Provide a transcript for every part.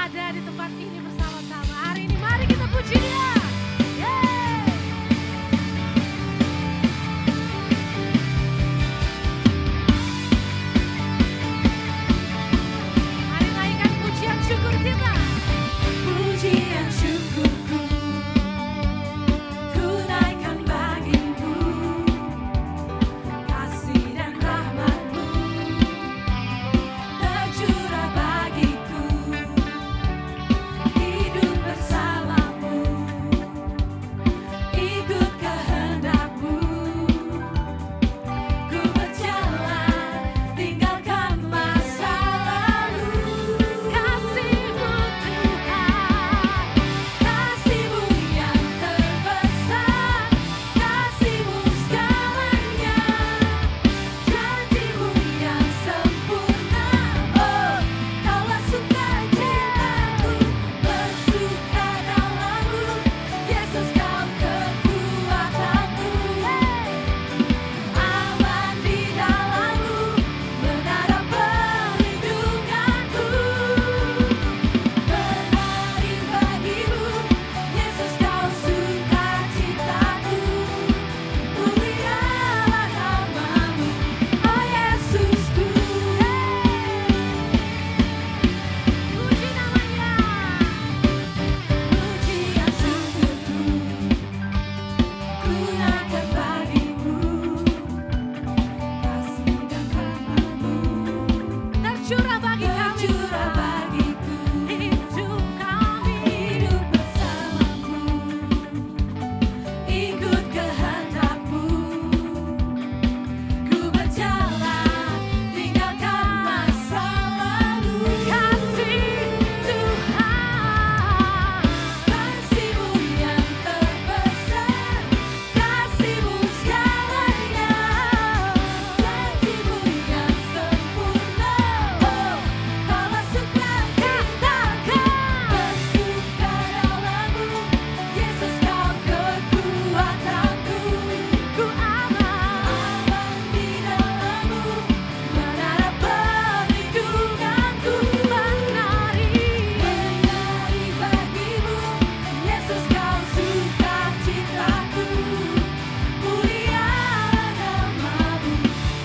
ada di tempat ini bersama-sama. Hari ini mari kita puji Dia. Yeay. Mari naikkan pujian syukur kita. Pujian syukurku ku naikkan bagimu, kasih dan rahmat-Mu tercurah bagiku, hidup bersama-Mu, ikut kehendak-Mu, ku berjalan tinggalkan masa lalu. Kasih-Mu Tuhan, kasih-Mu yang terbesar, kasih-Mu segalanya, janji-Mu yang sempurna. Oh, Kaulah sukacitaku, bersuka dalam-Mu, Yesus Kau kekuatanku, aman di dalam-Mu, menara perlindunganku, menari bagimu, Yesus Kau sukacitaku, mulialah nama-Mu, oh Yesusku. Puji namanya. Pujian syukurku ku naikkan bagimu, kasih dan rahmat-Mu tercurah bagi kami, tercurah bagiku, hidup kami, hidup bersama-Mu, ikut kehendak-Mu, ku berjalan tinggalkan masa lalu. Kasih Tuhan, kasih-Mu yang terbesar, kasih-Mu segalanya, janji-Mu yang sempurna. Oh, Kaulah sukacitaku, bersuka dalam-Mu, Yesus Kau kekuatanku, ku aman di dalam-Mu, menara perlindunganku, menari bagimu, Yesus Kau sukacitaku, mulialah nama-Mu,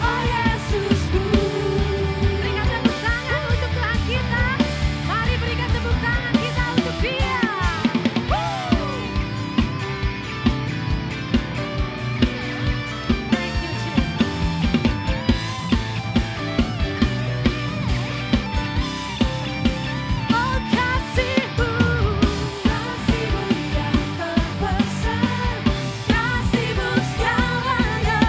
oh Yesusku. Berikan tepuk tangan untuk Tuhan kita. Mari berikan tepuk tangan kita untuk Dia. Thank you, Jesus. Oh, kasih-Mu, kasih-Mu yang terbesar, kasih-Mu segalanya,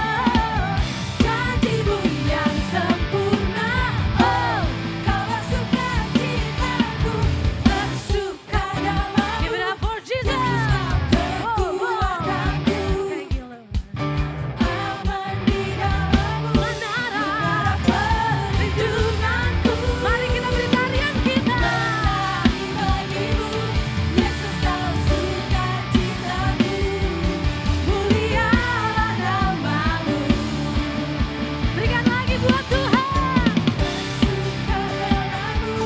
janji-Mu yang sempurna. Oh, Kaulah sukacitaku, bersuka dalam-Mu, Yesus Kau kekuatanku, aman di dalam-Mu, menara perlindunganku. Mari kita beri tarian kita. Menari bagimu, Yesus Kau sukacitaku, mulialah nama-Mu. Berikan lagi buat Tuhan. Bersuka dalam-Mu,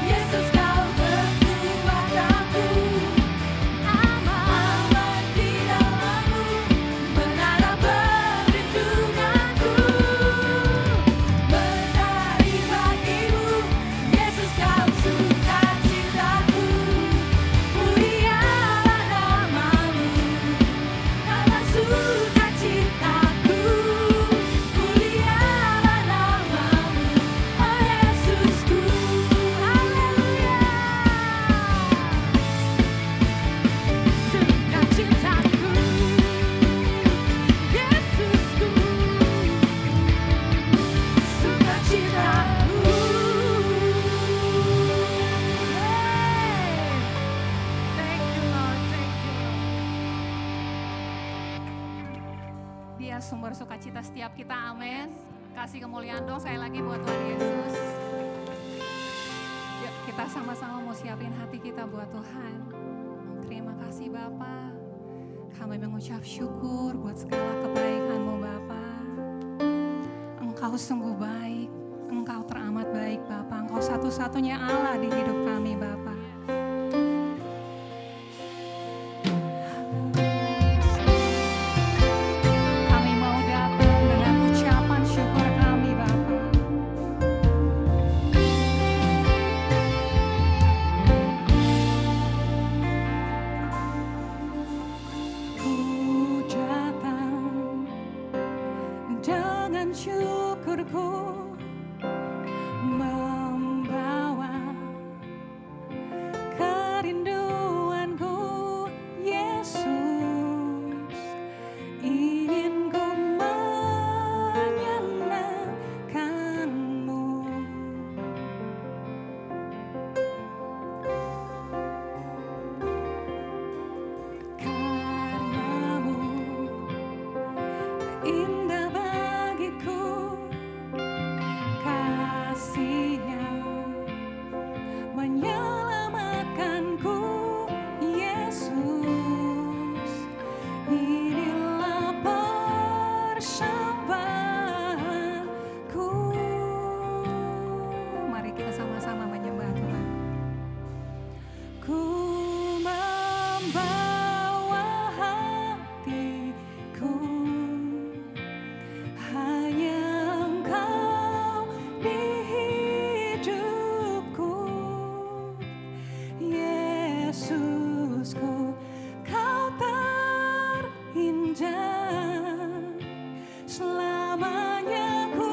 Yesus Kau kekuatanku, aman di dalam-Mu, menara perlindunganku. Menari bagimu, Yesus Kau sukacitaku, mulialah nama-Mu. Kaulah sukacitaku, mulialah nama-Mu, oh Yesusku. Haleluya. Sukacitaku, Yesusku, sukacitaku. Thank you Lord, thank you Lord. Dia sumber sukacita setiap kita, amin. Kasih kemuliaan dong sekali lagi buat Tuhan Yesus. Yuk kita sama-sama mau siapin hati kita buat Tuhan. Terima kasih Bapa. Kami mengucap syukur buat segala kebaikan-Mu Bapa. Engkau sungguh baik, Engkau teramat baik Bapa. Engkau satu-satunya Allah di hidup kami Bapa. syukurku membawa kerinduanku, Yesus, ingin ku menyenangkanmu. Karyamu indah bagiku, kasih-Nya menyelamatkanku, Yesus. Inilah persembahanku. Mari kita sama-sama menyembah Tuhan. Ku membawa hatiku, hanya Engkau di hidupku, Yesusku, Kau terindah. Selamanya ku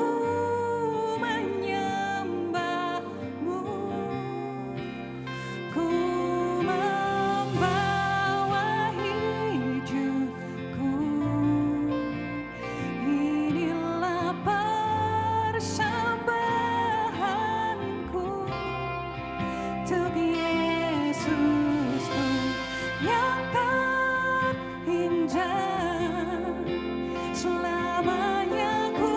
menyembahmu. Ku membawa hidupku, inilah persembahanku untuk Yesusku yang terindah. Selamanya ku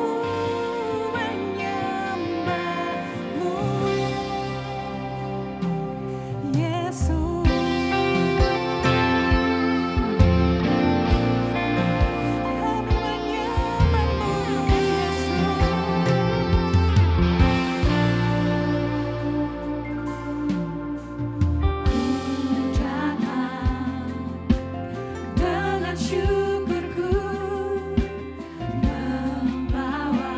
menyembahmu, Yesus. Kami menyembahmu, Yesus. Ku datang dengan syukurku membawa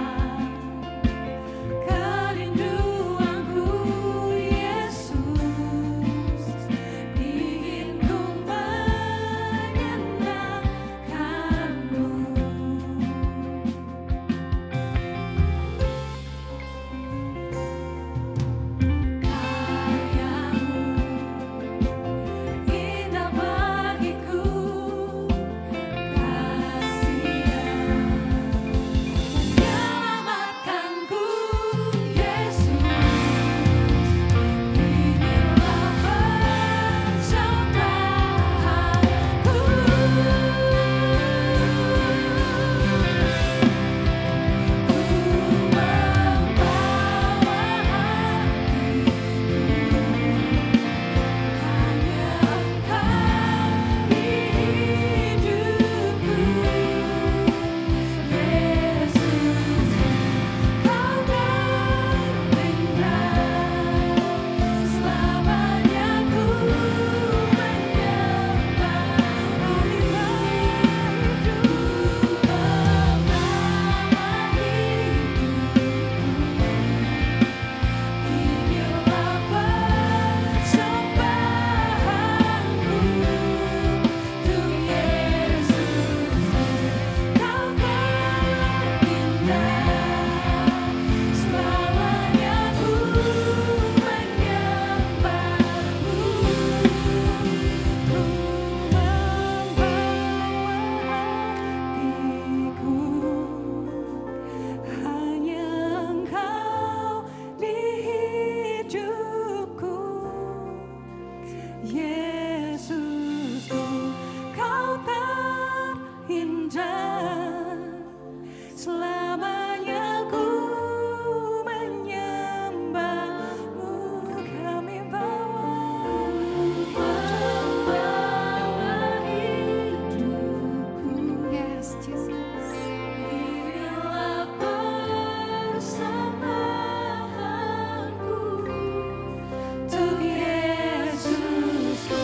kerinduanku, Yesus, ingin ku menyenangkanmu. Karyamu indah bagiku, kasih-Nya menyelamatkanku, Yesus. Inilah persembahanku. Ku membawa hatiku, hanya Engkau di hidupku, Yesus, Kau terindah. Selamanya ku menyembahmu. Inilah persembahanku untuk Yesus, Kau terindah. Selamanya ku menyembahmu. Ku membawa hatiku, hanya Engkau di hidupku, Yesusku, Kau terindah. Selamanya ku menyembahmu. Kami bawa hidupku, yes, Jesus. Inilah persembahanku untuk Yesusku,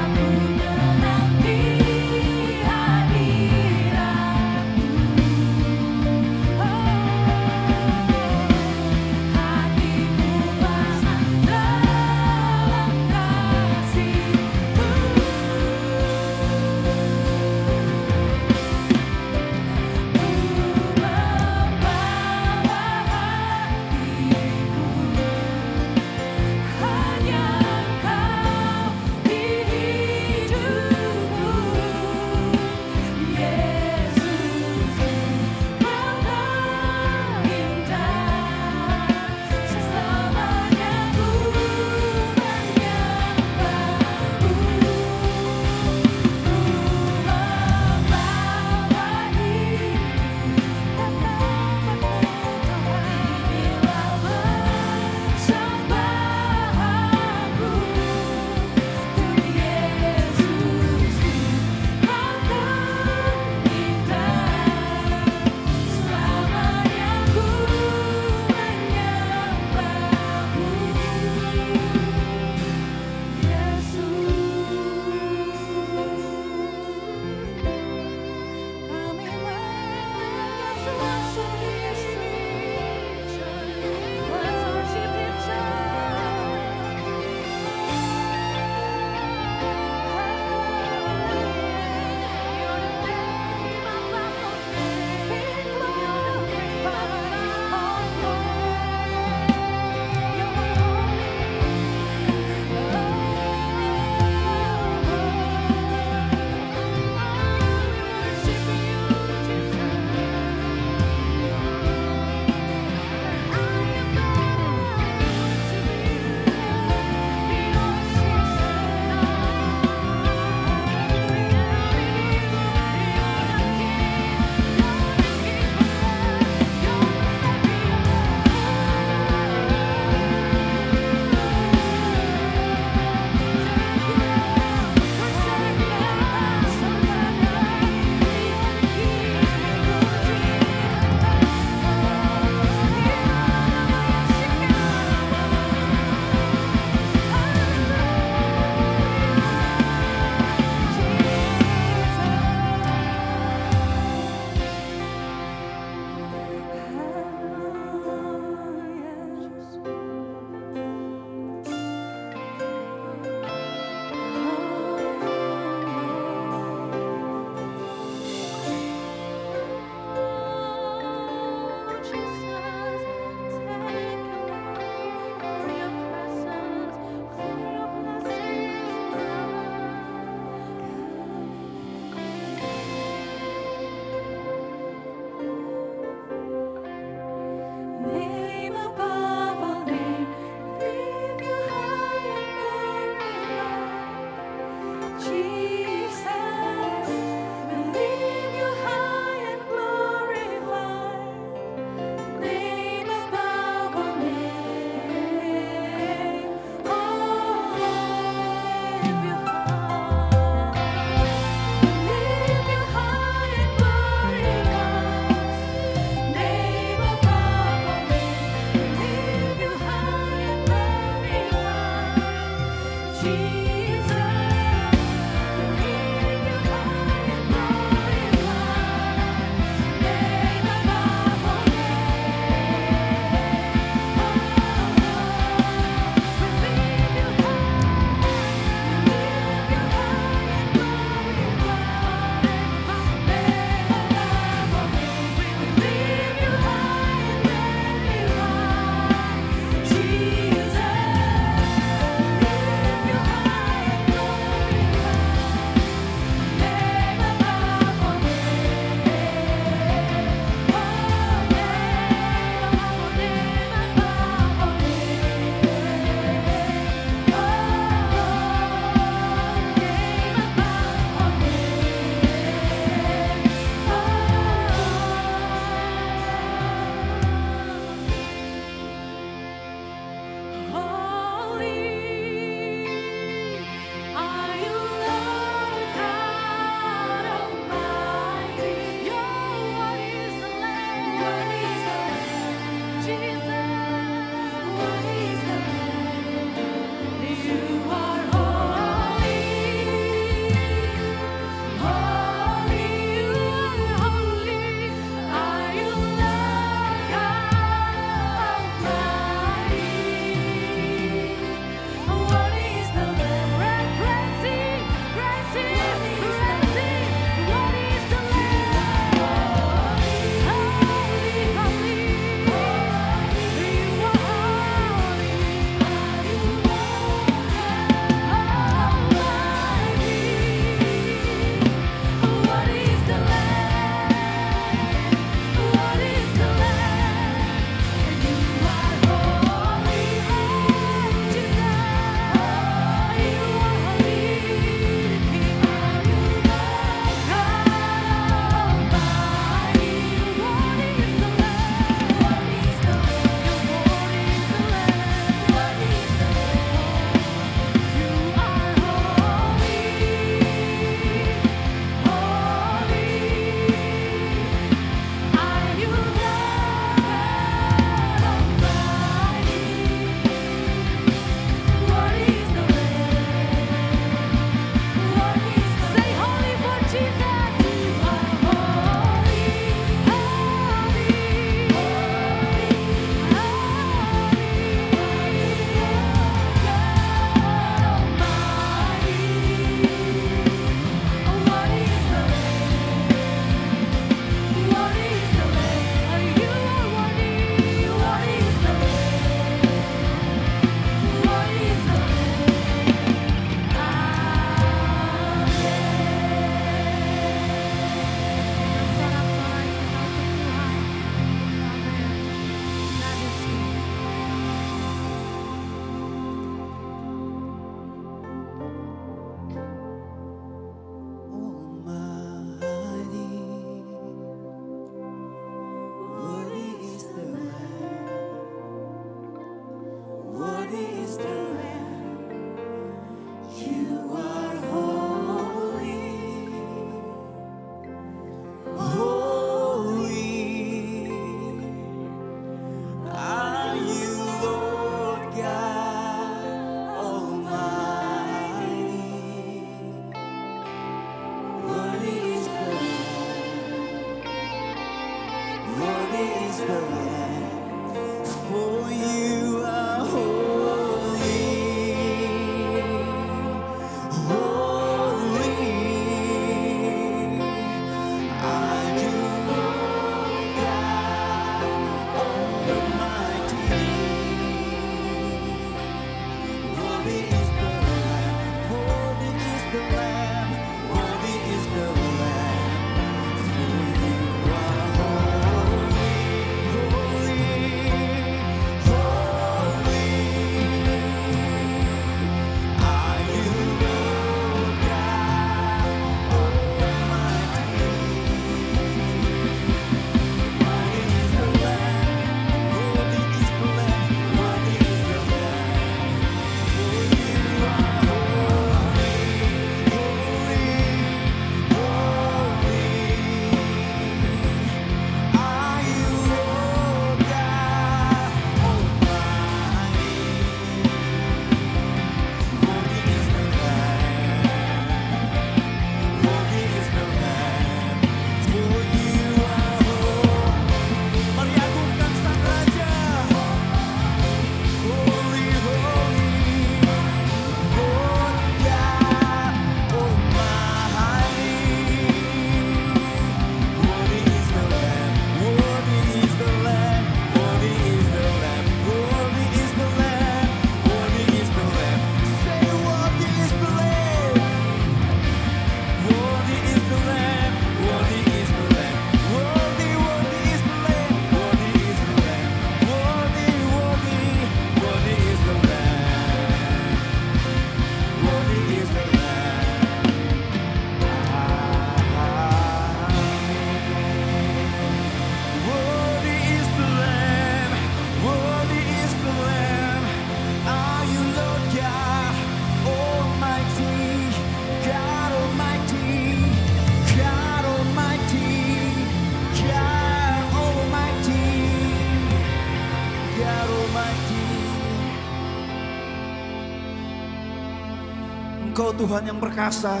Engkau Tuhan yang perkasa.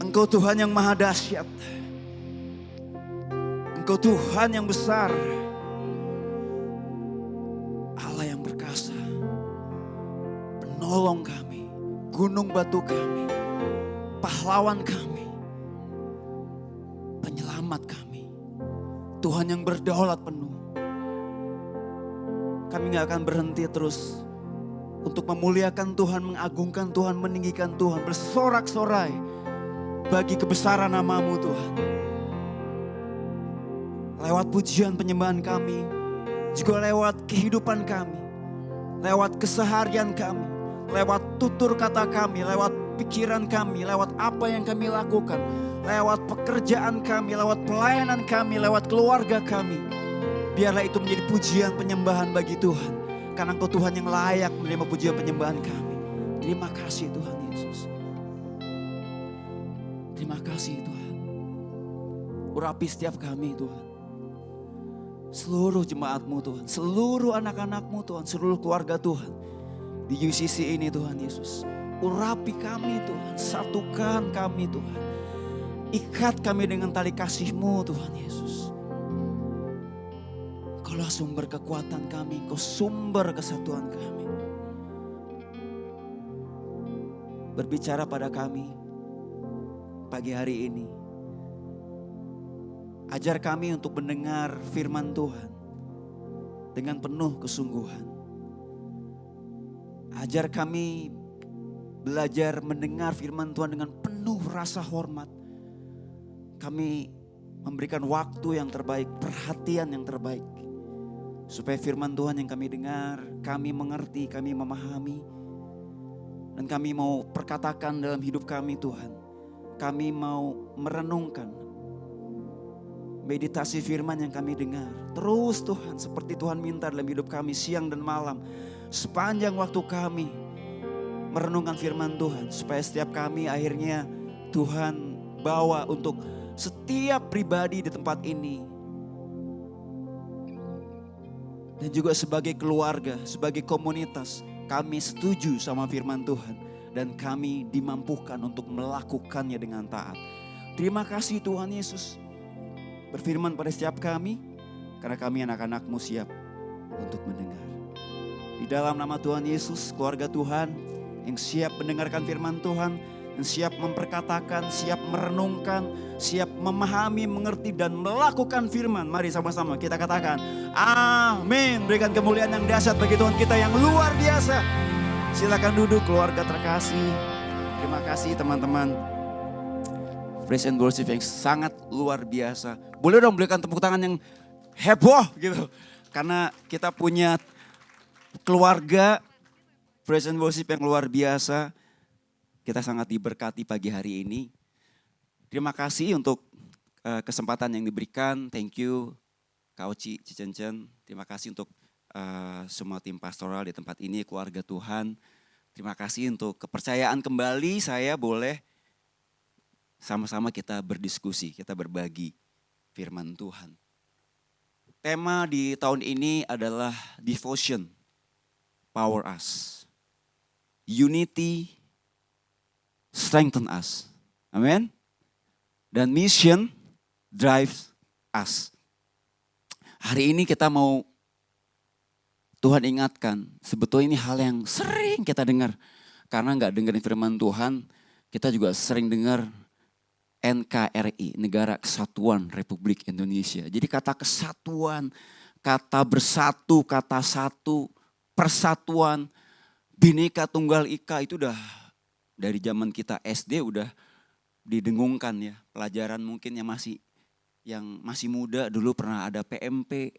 Engkau Tuhan yang maha dahsyat. Engkau Tuhan yang besar. Allah yang perkasa. Penolong kami, gunung batu kami, pahlawan kami, penyelamat kami. Tuhan yang berdaulat penuh. Kami gak akan berhenti terus untuk memuliakan Tuhan, mengagungkan Tuhan, meninggikan Tuhan, bersorak-sorai bagi kebesaran nama-Mu Tuhan. Lewat pujian penyembahan kami, juga lewat kehidupan kami, lewat keseharian kami, lewat tutur kata kami, lewat pikiran kami, lewat apa yang kami lakukan, lewat pekerjaan kami, lewat pelayanan kami, lewat keluarga kami. Biarlah itu menjadi pujian penyembahan bagi Tuhan. Karena Engkau Tuhan yang layak menerima pujian penyembahan kami. Terima kasih Tuhan Yesus. Terima kasih Tuhan. Urapi setiap kami Tuhan. Seluruh jemaat-Mu Tuhan. Seluruh anak-anak-Mu Tuhan. Seluruh keluarga Tuhan. Di UCC ini Tuhan Yesus. Urapi kami Tuhan. Satukan kami Tuhan. Ikat kami dengan tali kasih-Mu Tuhan Yesus. Engkaulah sumber kekuatan kami, Engkau sumber kesatuan kami. Berbicara pada kami pagi hari ini. Ajar kami untuk mendengar firman Tuhan dengan penuh kesungguhan. Ajar kami belajar mendengar firman Tuhan dengan penuh rasa hormat. Kami memberikan waktu yang terbaik, perhatian yang terbaik. Supaya firman Tuhan yang kami dengar, kami mengerti, kami memahami. Dan kami mau perkatakan dalam hidup kami Tuhan. Kami mau merenungkan meditasi firman yang kami dengar. Terus Tuhan, seperti Tuhan minta dalam hidup kami siang dan malam. Sepanjang waktu kami merenungkan firman Tuhan. Supaya setiap kami akhirnya Tuhan bawa untuk setiap pribadi di tempat ini. Dan juga sebagai keluarga, sebagai komunitas, kami setuju sama firman Tuhan. Dan kami dimampukan untuk melakukannya dengan taat. Terima kasih Tuhan Yesus. Berfirman pada setiap kami, karena kami anak-anak-Mu siap untuk mendengar. Di dalam nama Tuhan Yesus, keluarga Tuhan yang siap mendengarkan firman Tuhan, yang siap memperkatakan, siap merenungkan, siap memahami, mengerti dan melakukan firman. Mari sama-sama kita katakan amin. Berikan kemuliaan yang dahsyat bagi Tuhan kita yang luar biasa. Silakan duduk keluarga terkasih. Terima kasih teman-teman. Praise and worship yang sangat luar biasa. Boleh dong berikan tepuk tangan yang heboh gitu. Karena kita punya keluarga praise and worship yang luar biasa. Kita sangat diberkati pagi hari ini. Terima kasih untuk kesempatan yang diberikan. Thank you Kak Oci, Cicencen. Terima kasih untuk semua tim pastoral di tempat ini, keluarga Tuhan. Terima kasih untuk kepercayaan kembali saya boleh sama-sama kita berdiskusi, kita berbagi firman Tuhan. Tema di tahun ini adalah devotion, power us. Unity, strengthen us. Amin. Dan mission drives us. Hari ini kita mau Tuhan ingatkan, sebetulnya ini hal yang sering kita dengar. Karena gak dengerin firman Tuhan, kita juga sering dengar NKRI, Negara Kesatuan Republik Indonesia. Jadi kata kesatuan, kata bersatu, kata satu, persatuan, Bhinneka Tunggal Ika itu udah dari zaman kita SD udah didengungkan ya. Pelajaran mungkin yang masih muda dulu pernah ada PMP,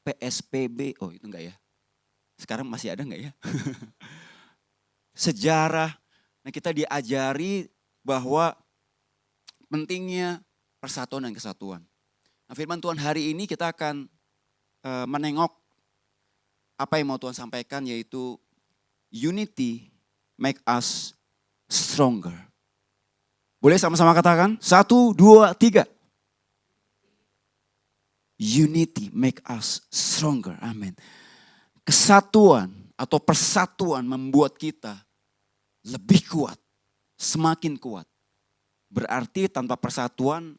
PSPB, oh itu enggak ya? Sekarang masih ada enggak ya? Sejarah, nah kita diajari bahwa pentingnya persatuan dan kesatuan. Nah firman Tuhan hari ini kita akan menengok apa yang mau Tuhan sampaikan, yaitu unity make us stronger. Boleh sama-sama katakan? 1, 2, 3. Unity make us stronger. Amin. Kesatuan atau persatuan membuat kita lebih kuat, semakin kuat. Berarti tanpa persatuan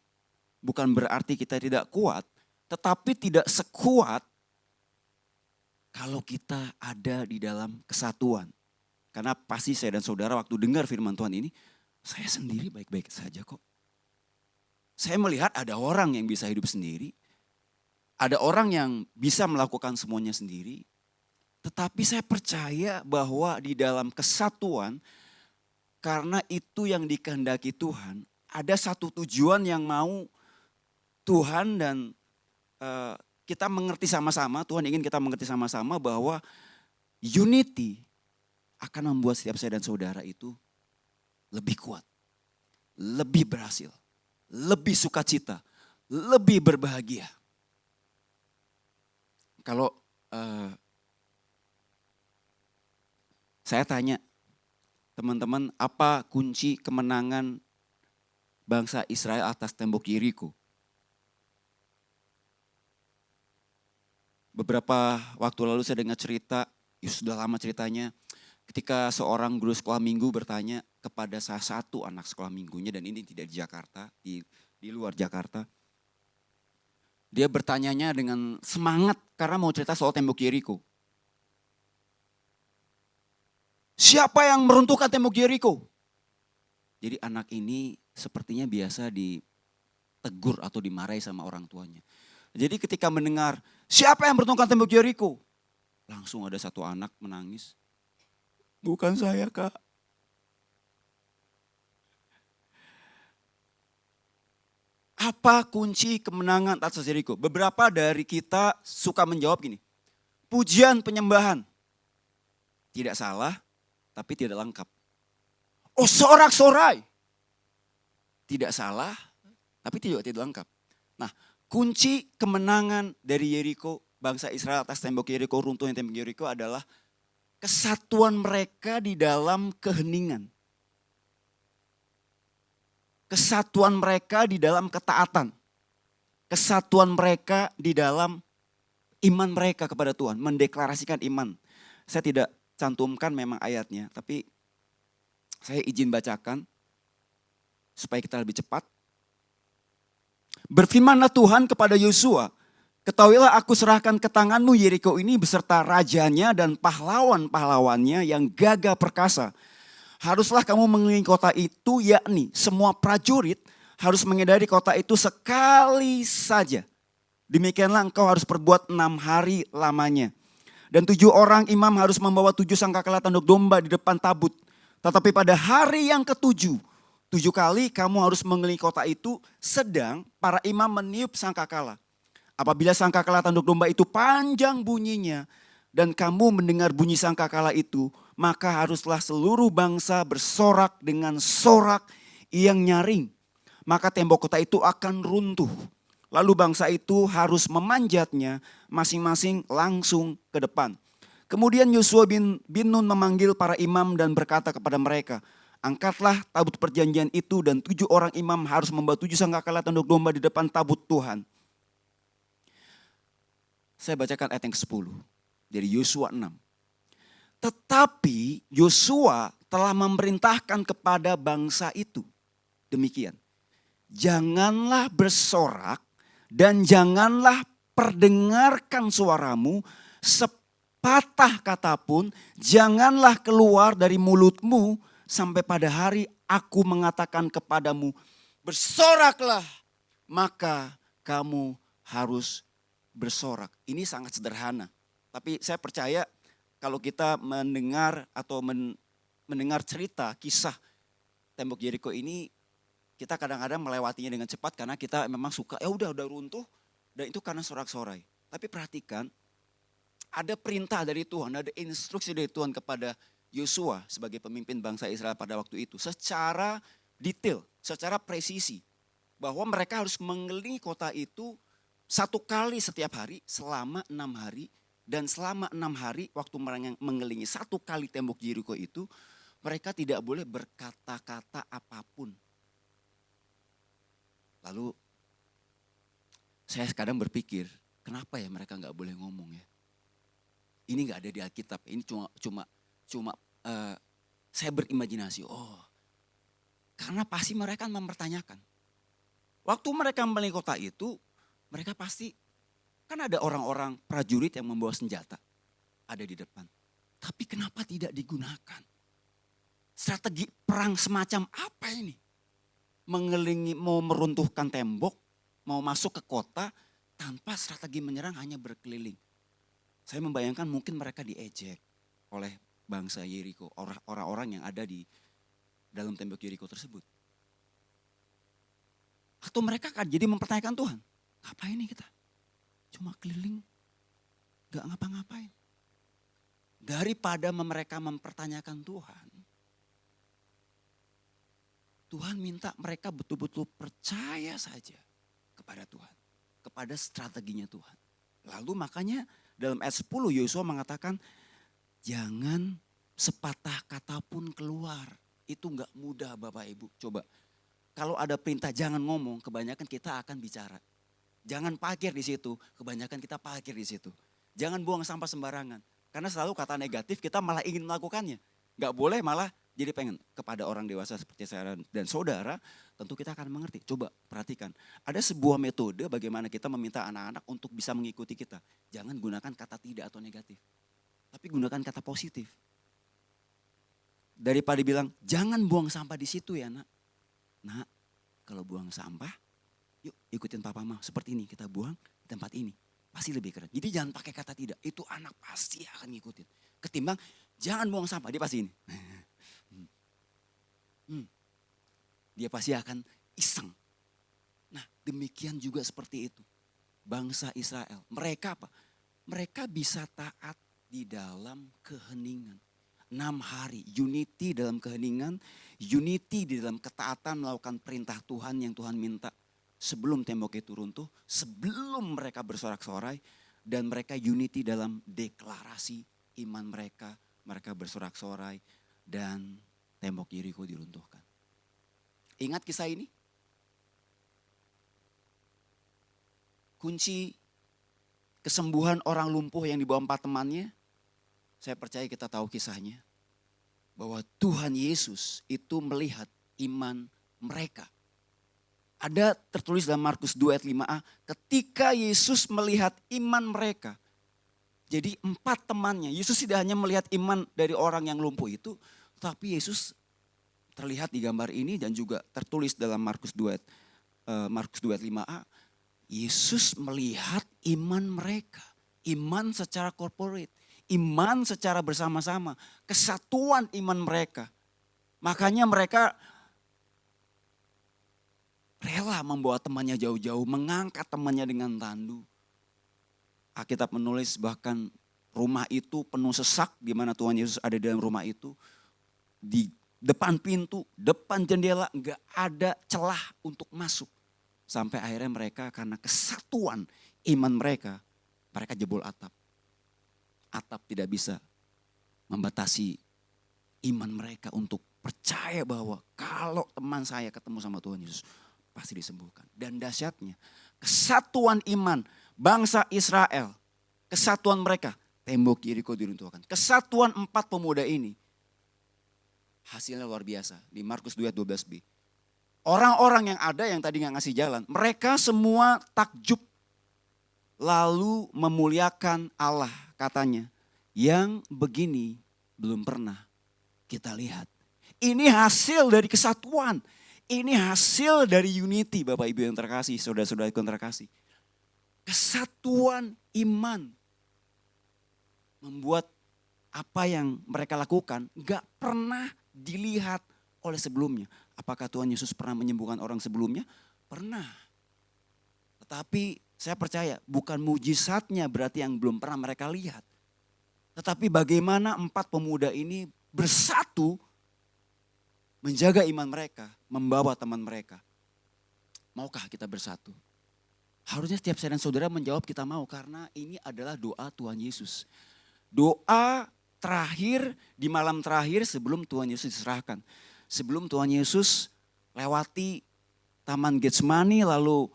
bukan berarti kita tidak kuat, tetapi tidak sekuat kalau kita ada di dalam kesatuan. Karena pasti saya dan saudara waktu dengar firman Tuhan ini, saya sendiri baik-baik saja kok. Saya melihat ada orang yang bisa hidup sendiri, ada orang yang bisa melakukan semuanya sendiri. Tetapi saya percaya bahwa di dalam kesatuan, karena itu yang dikehendaki Tuhan, ada satu tujuan yang mau Tuhan dan kita mengerti sama-sama, Tuhan ingin kita mengerti sama-sama bahwa unity akan membuat setiap saya dan saudara itu lebih kuat, lebih berhasil, lebih sukacita, lebih berbahagia. Kalau saya tanya teman-teman, apa kunci kemenangan bangsa Israel atas tembok Yeriko? Beberapa waktu lalu saya dengar cerita, ya sudah lama ceritanya, ketika seorang guru sekolah minggu bertanya kepada salah satu anak sekolah minggunya, dan ini tidak di Jakarta, di luar Jakarta. Dia bertanyanya dengan semangat karena mau cerita soal tembok Yeriko. Siapa yang meruntuhkan tembok Yeriko? Jadi anak ini sepertinya biasa ditegur atau dimarahi sama orang tuanya. Jadi ketika mendengar siapa yang meruntuhkan tembok Yeriko? Langsung ada satu anak menangis. Bukan saya, Kak. Apa kunci kemenangan atas Yeriko? Beberapa dari kita suka menjawab gini. Pujian penyembahan. Tidak salah, tapi tidak lengkap. Oh, sorak-sorai. Tidak salah, tapi tidak lengkap. Nah, kunci kemenangan dari Yeriko, bangsa Israel atas tembok Yeriko, runtuhnya tembok Yeriko adalah kesatuan mereka di dalam keheningan. Kesatuan mereka di dalam ketaatan. Kesatuan mereka di dalam iman mereka kepada Tuhan, mendeklarasikan iman. Saya tidak cantumkan memang ayatnya, tapi saya izin bacakan supaya kita lebih cepat. Berfirmanlah Tuhan kepada Yosua, ketahuilah aku serahkan ke tanganmu Yeriko ini beserta rajanya dan pahlawan-pahlawannya yang gagah perkasa. Haruslah kamu mengelilingi kota itu, yakni semua prajurit harus mengedari kota itu sekali saja. Demikianlah engkau harus perbuat 6 hari lamanya. Dan 7 orang imam harus membawa 7 sangkakala tanduk domba di depan tabut. Tetapi pada hari yang ke-7, 7 kali kamu harus mengelilingi kota itu, sedang para imam meniup sangkakala. Apabila sangkakala tanduk domba itu panjang bunyinya, dan kamu mendengar bunyi sangkakala itu, maka haruslah seluruh bangsa bersorak dengan sorak yang nyaring. Maka tembok kota itu akan runtuh. Lalu bangsa itu harus memanjatnya masing-masing langsung ke depan. Kemudian Yosua bin Nun memanggil para imam dan berkata kepada mereka, angkatlah tabut perjanjian itu dan 7 orang imam harus membawa 7 sangkakala tanduk domba di depan tabut Tuhan. Saya bacakan ayat yang ke-10 dari Yosua 6. Tetapi Yosua telah memerintahkan kepada bangsa itu demikian. Janganlah bersorak dan janganlah perdengarkan suaramu, sepatah kata pun janganlah keluar dari mulutmu sampai pada hari aku mengatakan kepadamu, bersoraklah, maka kamu harus bersorak. Ini sangat sederhana, tapi saya percaya kalau kita mendengar atau mendengar cerita kisah tembok Yeriko ini, kita kadang-kadang melewatinya dengan cepat karena kita memang suka, ya udah runtuh, dan itu karena sorak-sorai. Tapi perhatikan, ada perintah dari Tuhan, ada instruksi dari Tuhan kepada Yosua sebagai pemimpin bangsa Israel pada waktu itu. Secara detail, secara presisi. Bahwa mereka harus mengelilingi kota itu 1 kali setiap hari selama 6 hari. Dan selama 6 hari waktu mereka mengelilingi 1 kali tembok Yeriko itu, mereka tidak boleh berkata-kata apapun. Lalu saya kadang berpikir, kenapa ya mereka gak boleh ngomong ya? ini nggak ada di Alkitab, ini cuma saya berimajinasi. Oh, karena pasti mereka mempertanyakan. Waktu mereka membeli kota itu, mereka pasti, kan ada orang-orang prajurit yang membawa senjata, ada di depan. Tapi kenapa tidak digunakan? Strategi perang semacam apa ini? Mengelilingi, mau meruntuhkan tembok, mau masuk ke kota, tanpa strategi menyerang, hanya berkeliling. Saya membayangkan mungkin mereka diejek oleh bangsa Yeriko, orang-orang yang ada di dalam tembok Yeriko tersebut. Atau mereka kan jadi mempertanyakan Tuhan, ngapain nih kita? Cuma keliling, gak ngapa-ngapain. Daripada mereka mempertanyakan Tuhan, Tuhan minta mereka betul-betul percaya saja kepada Tuhan, kepada strateginya Tuhan. Lalu makanya dalam ayat 10 Yosua mengatakan, jangan sepatah kata pun keluar. Itu gak mudah Bapak Ibu. Coba, kalau ada perintah jangan ngomong, kebanyakan kita akan bicara. Jangan parkir di situ, kebanyakan kita parkir di situ. Jangan buang sampah sembarangan. Karena selalu kata negatif kita malah ingin melakukannya. Gak boleh malah jadi pengen. Kepada orang dewasa seperti saya dan saudara, tentu kita akan mengerti. Coba perhatikan, ada sebuah metode bagaimana kita meminta anak-anak untuk bisa mengikuti kita. Jangan gunakan kata tidak atau negatif. Tapi gunakan kata positif. Daripada bilang, jangan buang sampah di situ ya nak. Nak, kalau buang sampah, yuk ikutin papa mama. Seperti ini kita buang di tempat ini. Pasti lebih keren. Jadi jangan pakai kata tidak. Itu anak pasti akan ngikutin. Ketimbang jangan buang sampah. Dia pasti ini. Dia pasti akan iseng. Nah demikian juga seperti itu. Bangsa Israel. Mereka apa? Mereka bisa taat di dalam keheningan. 6 hari. Unity dalam keheningan. Unity di dalam ketaatan melakukan perintah Tuhan yang Tuhan minta. Sebelum tembok itu runtuh, sebelum mereka bersorak-sorai, dan mereka unity dalam deklarasi iman mereka. Mereka bersorak-sorai dan tembok Yeriko diruntuhkan. Ingat kisah ini? Kunci kesembuhan orang lumpuh yang dibawa 4 temannya, saya percaya kita tahu kisahnya. Bahwa Tuhan Yesus itu melihat iman mereka. Ada tertulis dalam Markus 2 ayat 5a, ketika Yesus melihat iman mereka. Jadi 4 temannya, Yesus tidak hanya melihat iman dari orang yang lumpuh itu, tapi Yesus terlihat di gambar ini dan juga tertulis dalam Markus 2 ayat 5a, Yesus melihat iman mereka, iman secara corporate, iman secara bersama-sama, kesatuan iman mereka. Makanya mereka rela membawa temannya jauh-jauh, mengangkat temannya dengan tandu. Alkitab menulis bahkan rumah itu penuh sesak, di mana Tuhan Yesus ada di dalam rumah itu. Di depan pintu, depan jendela enggak ada celah untuk masuk. Sampai akhirnya mereka karena kesatuan iman mereka, mereka jebol atap. Atap tidak bisa membatasi iman mereka untuk percaya bahwa kalau teman saya ketemu sama Tuhan Yesus, pasti disembuhkan. Dan dahsyatnya kesatuan iman bangsa Israel, kesatuan mereka, tembok Yeriko diruntuhkan. Kesatuan 4 pemuda ini hasilnya luar biasa di Markus 2 ayat 12b. Orang-orang yang ada yang tadi gak ngasih jalan, mereka semua takjub lalu memuliakan Allah, katanya. Yang begini belum pernah kita lihat. Ini hasil dari kesatuan. Ini hasil dari unity Bapak Ibu yang terkasih, saudara-saudara yang terkasih. Kesatuan iman membuat apa yang mereka lakukan gak pernah dilihat oleh sebelumnya. Apakah Tuhan Yesus pernah menyembuhkan orang sebelumnya? Pernah. Tetapi saya percaya bukan mujizatnya berarti yang belum pernah mereka lihat. Tetapi bagaimana 4 pemuda ini bersatu menjaga iman mereka, membawa teman mereka. Maukah kita bersatu? Harusnya setiap saya dan saudara menjawab kita mau, karena ini adalah doa Tuhan Yesus. Doa terakhir di malam terakhir sebelum Tuhan Yesus diserahkan. Sebelum Tuhan Yesus lewati Taman Getsemani lalu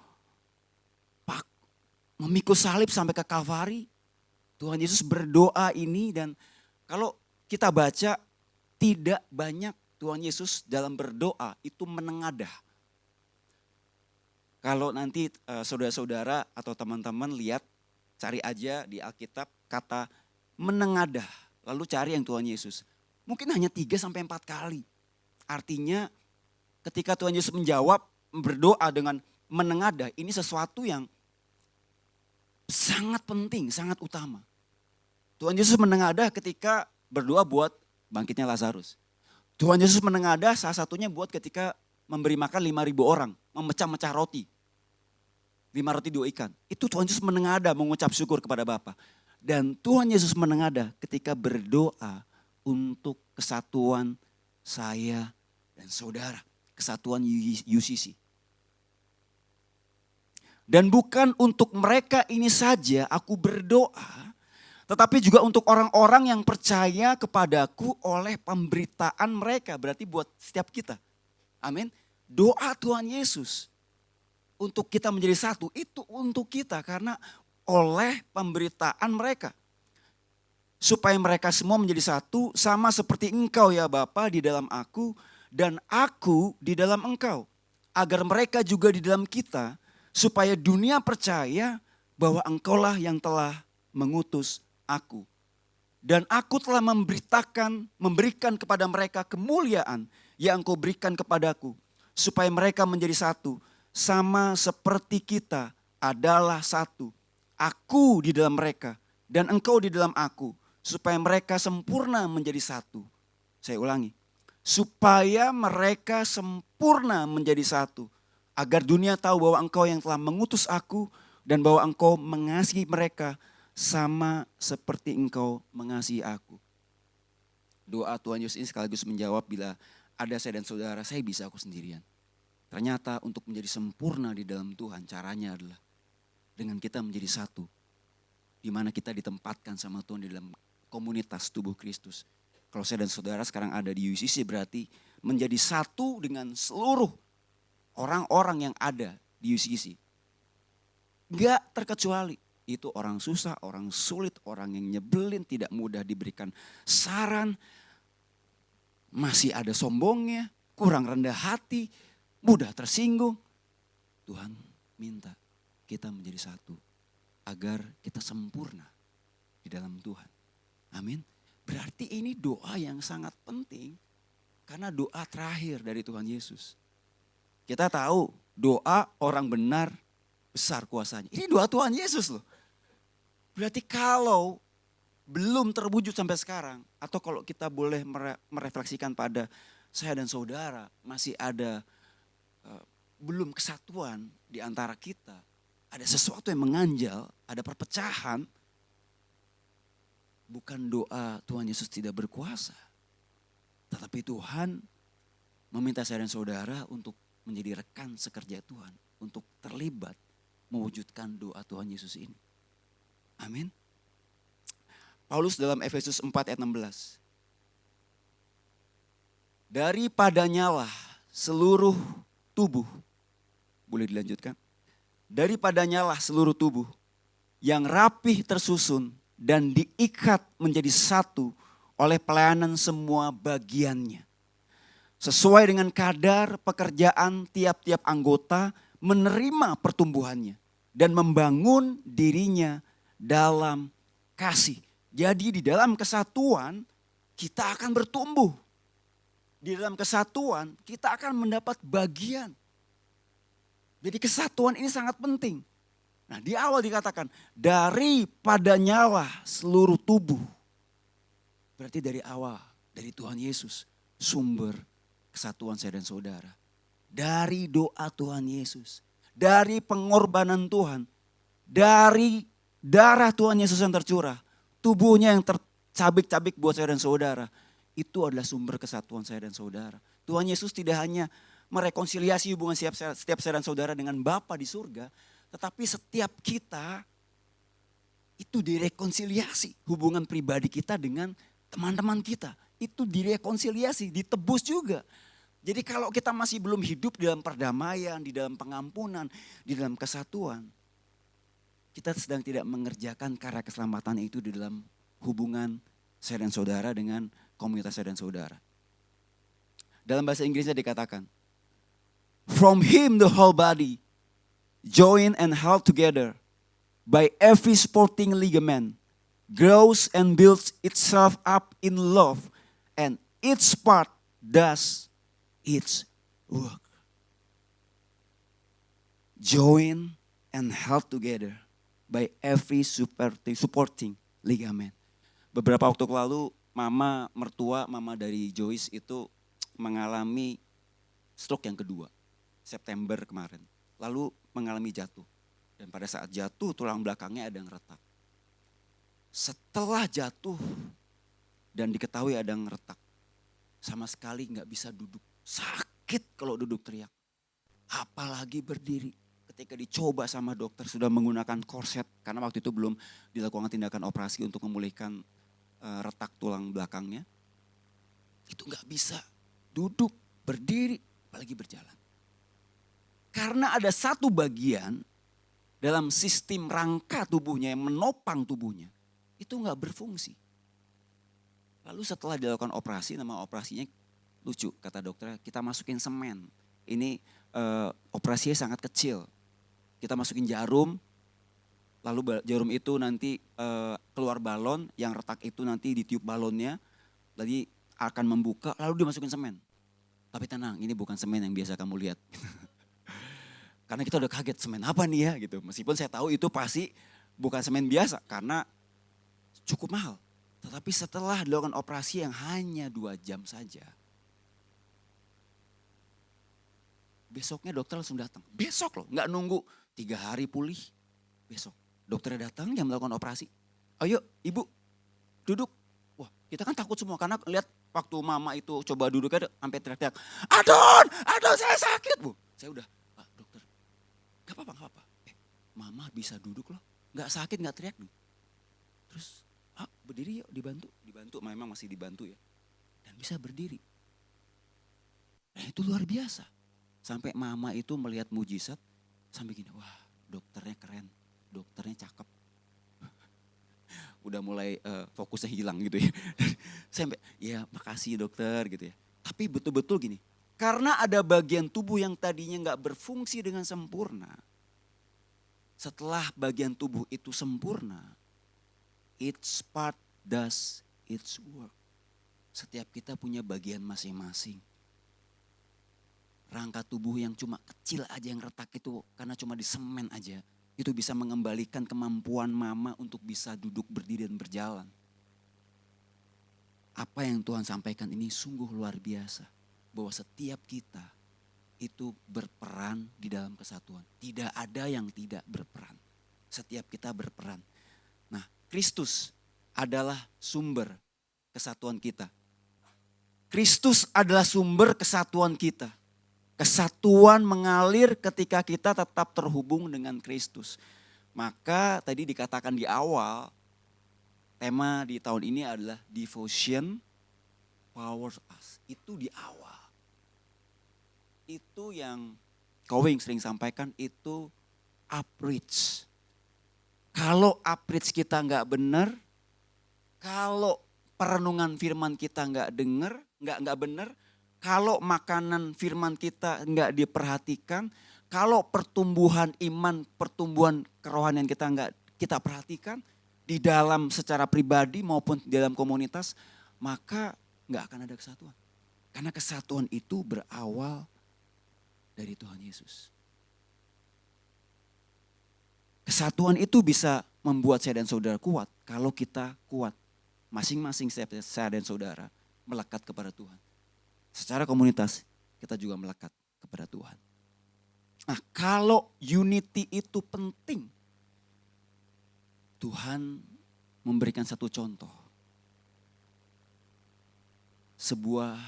memikul salib sampai ke Kalvari. Tuhan Yesus berdoa ini, dan kalau kita baca tidak banyak Tuhan Yesus dalam berdoa itu menengadah. Kalau nanti saudara-saudara atau teman-teman lihat, cari aja di Alkitab kata menengadah. Lalu cari yang Tuhan Yesus. Mungkin hanya 3-4 kali. Artinya ketika Tuhan Yesus menjawab, berdoa dengan menengadah, ini sesuatu yang sangat penting, sangat utama. Tuhan Yesus menengadah ketika berdoa buat bangkitnya Lazarus. Tuhan Yesus menengadah salah satunya buat ketika memberi makan 5.000 orang, memecah-mecah roti. 5 roti 2 ikan. Itu Tuhan Yesus menengadah mengucap syukur kepada Bapa. Dan Tuhan Yesus menengadah ketika berdoa untuk kesatuan saya dan saudara. Kesatuan UCC. Dan bukan untuk mereka ini saja aku berdoa, tetapi juga untuk orang-orang yang percaya kepadaku oleh pemberitaan mereka. Berarti buat setiap kita. Amin. Doa Tuhan Yesus untuk kita menjadi satu, itu untuk kita karena oleh pemberitaan mereka. Supaya mereka semua menjadi satu, sama seperti engkau ya Bapa di dalam aku dan aku di dalam engkau. Agar mereka juga di dalam kita, supaya dunia percaya bahwa engkaulah yang telah mengutus aku. Dan aku telah memberikan kepada mereka kemuliaan yang engkau berikan kepadaku. Supaya mereka menjadi satu, sama seperti kita adalah satu. Aku di dalam mereka dan engkau di dalam aku. Supaya mereka sempurna menjadi satu. Saya ulangi. Supaya mereka sempurna menjadi satu. Agar dunia tahu bahwa engkau yang telah mengutus aku. Dan bahwa engkau mengasihi mereka sama seperti engkau mengasihi aku. Doa Tuhan Yesus ini sekaligus menjawab bila ada saya dan saudara, saya bisa aku sendirian. Ternyata untuk menjadi sempurna di dalam Tuhan caranya adalah dengan kita menjadi satu. Di mana kita ditempatkan sama Tuhan di dalam komunitas tubuh Kristus. Kalau saya dan saudara sekarang ada di UCC berarti menjadi satu dengan seluruh orang-orang yang ada di UCC. Gak terkecuali. Itu orang susah, orang sulit, orang yang nyebelin, tidak mudah diberikan saran. Masih ada sombongnya, kurang rendah hati, mudah tersinggung. Tuhan minta kita menjadi satu. Agar kita sempurna di dalam Tuhan. Amin. Berarti ini doa yang sangat penting. Karena doa terakhir dari Tuhan Yesus. Kita tahu doa orang benar besar kuasanya. Ini doa Tuhan Yesus loh. Berarti kalau belum terwujud sampai sekarang. Atau kalau kita boleh merefleksikan pada saya dan saudara. Masih ada belum kesatuan di antara kita. Ada sesuatu yang menganjal, ada perpecahan. Bukan doa Tuhan Yesus tidak berkuasa. Tetapi Tuhan meminta saya dan saudara untuk menjadi rekan sekerja Tuhan. Untuk terlibat mewujudkan doa Tuhan Yesus ini. Amin. Paulus dalam Efesus 4 ayat 16. Daripadanyalah seluruh tubuh. Boleh dilanjutkan? Daripadanyalah seluruh tubuh yang rapih tersusun dan diikat menjadi satu oleh pelayanan semua bagiannya. Sesuai dengan kadar pekerjaan tiap-tiap anggota menerima pertumbuhannya dan membangun dirinya dalam kasih. Jadi di dalam kesatuan kita akan bertumbuh. Di dalam kesatuan kita akan mendapat bagian. Jadi kesatuan ini sangat penting. Nah di awal dikatakan daripadanyalah seluruh tubuh. Berarti dari awal, dari Tuhan Yesus sumber kesatuan saya dan saudara. Dari doa Tuhan Yesus, dari pengorbanan Tuhan, dari darah Tuhan Yesus yang tercurah, tubuhnya yang tercabik-cabik buat saya dan saudara. Itu adalah sumber kesatuan saya dan saudara. Tuhan Yesus tidak hanya merekonsiliasi hubungan setiap saya dan saudara dengan Bapa di surga. Tetapi setiap kita itu direkonsiliasi. Hubungan pribadi kita dengan teman-teman kita. Itu direkonsiliasi, ditebus juga. Jadi kalau kita masih belum hidup di dalam perdamaian, di dalam pengampunan, di dalam kesatuan. kita sedang tidak mengerjakan karya keselamatan itu di dalam hubungan saya dan saudara dengan komunitas saya dan saudara. Dalam bahasa Inggrisnya dikatakan, from him the whole body, joined and held together by every supporting ligament, grows and builds itself up in love, and each part does its work. Joined and held together by every supporting ligament. Beberapa waktu lalu mama dari Joyce itu mengalami stroke yang kedua, September kemarin. Lalu mengalami jatuh. Dan pada saat jatuh tulang belakangnya ada yang retak. Setelah jatuh dan diketahui ada yang retak, sama sekali gak bisa duduk. Sakit kalau duduk teriak. Apalagi berdiri. Ketika dicoba sama dokter sudah menggunakan korset. Karena waktu itu belum dilakukan tindakan operasi untuk memulihkan retak tulang belakangnya. Itu gak bisa duduk, berdiri, apalagi berjalan. Karena ada satu bagian dalam sistem rangka tubuhnya yang menopang tubuhnya. Itu gak berfungsi. Lalu setelah dilakukan operasi, nama operasinya lucu kata dokter, kita masukin semen. Ini operasinya sangat kecil. Kita masukin jarum, lalu jarum itu nanti keluar balon, yang retak itu nanti ditiup balonnya, jadi akan membuka, lalu dimasukin semen. Tapi tenang, ini bukan semen yang biasa kamu lihat. Karena kita udah kaget, semen apa nih ya gitu. Meskipun saya tahu itu pasti bukan semen biasa, karena cukup mahal. Tetapi setelah dilakukan operasi yang hanya 2 jam saja, besoknya dokter langsung datang. Besok loh, gak nunggu 3 hari pulih. Besok dokternya datang yang melakukan operasi. Ayo ibu duduk. Wah kita kan takut semua karena lihat waktu mama itu coba duduk ada sampai teriak-teriak. Adon saya sakit. Bu, saya udah, Pak dokter gak apa-apa. Mama bisa duduk loh, gak sakit gak teriak nih. Terus berdiri yuk dibantu. Memang masih dibantu ya. Dan bisa berdiri. Dan itu luar biasa. Sampai mama itu melihat mujizat. Sampai gini, wah dokternya keren, dokternya cakep. Udah mulai fokusnya hilang gitu ya. Sampai ya makasih dokter gitu ya. Tapi betul-betul gini, karena ada bagian tubuh yang tadinya gak berfungsi dengan sempurna. Setelah bagian tubuh itu sempurna, each part does its work. Setiap kita punya bagian masing-masing. Rangka tubuh yang cuma kecil aja yang retak itu karena cuma di semen aja. Itu bisa mengembalikan kemampuan mama untuk bisa duduk, berdiri dan berjalan. Apa yang Tuhan sampaikan ini sungguh luar biasa. Bahwa setiap kita itu berperan di dalam kesatuan. Tidak ada yang tidak berperan. Setiap kita berperan. Nah, Kristus adalah sumber kesatuan kita. Kristus adalah sumber kesatuan kita. Kesatuan mengalir ketika kita tetap terhubung dengan Kristus. Maka tadi dikatakan di awal, tema di tahun ini adalah devotion powers us. Itu di awal. Itu yang Kowing sering sampaikan, itu outreach. Kalau outreach kita nggak benar, kalau perenungan firman kita nggak benar, kalau makanan firman kita nggak diperhatikan, kalau pertumbuhan iman, pertumbuhan kerohanian kita nggak kita perhatikan di dalam secara pribadi maupun di dalam komunitas, maka nggak akan ada kesatuan. Karena kesatuan itu berawal dari Tuhan Yesus. Kesatuan itu bisa membuat saya dan saudara kuat kalau kita kuat. Masing-masing saya dan saudara melekat kepada Tuhan. Secara komunitas kita juga melekat kepada Tuhan. Nah kalau unity itu penting, Tuhan memberikan satu contoh. Sebuah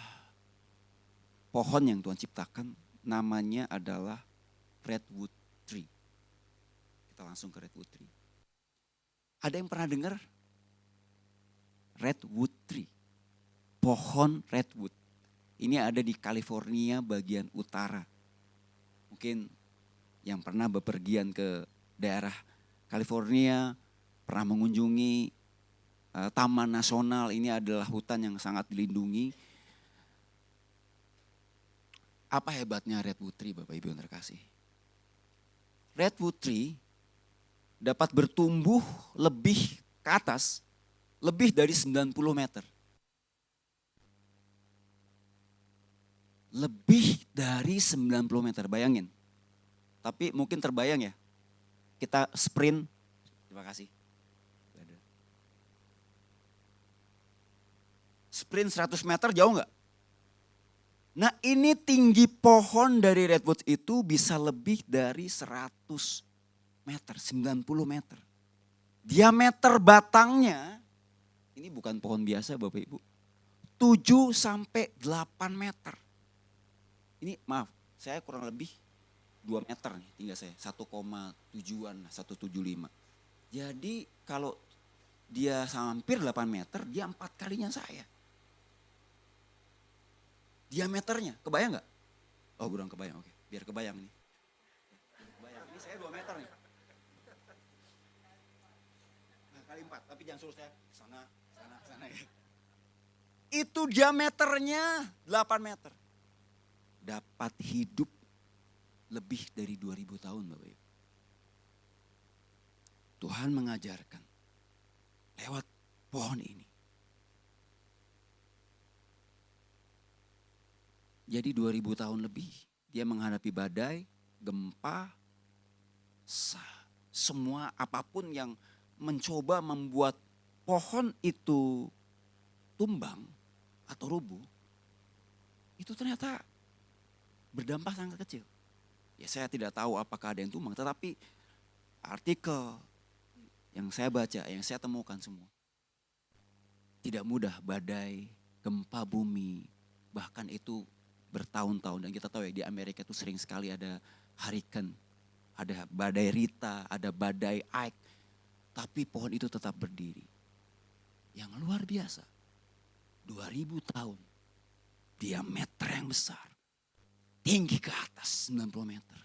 pohon yang Tuhan ciptakan namanya adalah redwood tree. Kita langsung ke redwood tree. Ada yang pernah dengar redwood tree? Pohon redwood. Ini ada di California bagian utara. Mungkin yang pernah bepergian ke daerah California, pernah mengunjungi Taman Nasional. Ini adalah hutan yang sangat dilindungi. Apa hebatnya redwood tree, Bapak Ibu yang terkasih? Redwood tree dapat bertumbuh lebih ke atas, lebih dari 90 meter. Lebih dari 90 meter, bayangin. Tapi mungkin terbayang ya, kita sprint, terima kasih. Sprint 100 meter jauh nggak? Nah ini tinggi pohon dari redwood itu bisa lebih dari 100 meter, 90 meter. Diameter batangnya, ini bukan pohon biasa Bapak Ibu, 7 sampai 8 meter. Ini maaf, saya kurang lebih 2 meter nih tinggal saya, 1,7-an, 175. Jadi kalau dia hampir 8 meter, dia 4 kalinya saya. Diameternya, kebayang nggak? Oh kurang kebayang, oke. Biar kebayang nih. Kebayang. Ini saya 2 meter nih. Nah, kali 4, tapi jangan suruh saya sana ya. Itu diameternya 8 meter. Dapat hidup lebih dari 2000 tahun Bapak Ibu. Tuhan mengajarkan lewat pohon ini. Jadi 2000 tahun lebih dia menghadapi badai, gempa, semua apapun yang mencoba membuat pohon itu tumbang atau rubuh. Itu ternyata berdampak sangat kecil. Ya saya tidak tahu apakah ada yang tumbang, tetapi artikel yang saya baca, yang saya temukan semua. Tidak mudah badai, gempa bumi, bahkan itu bertahun-tahun. Dan kita tahu ya di Amerika itu sering sekali ada hurricane, ada badai Rita, ada badai Ike. Tapi pohon itu tetap berdiri. Yang luar biasa, 2000 tahun, diameter yang besar, tinggi ke atas 90 meter.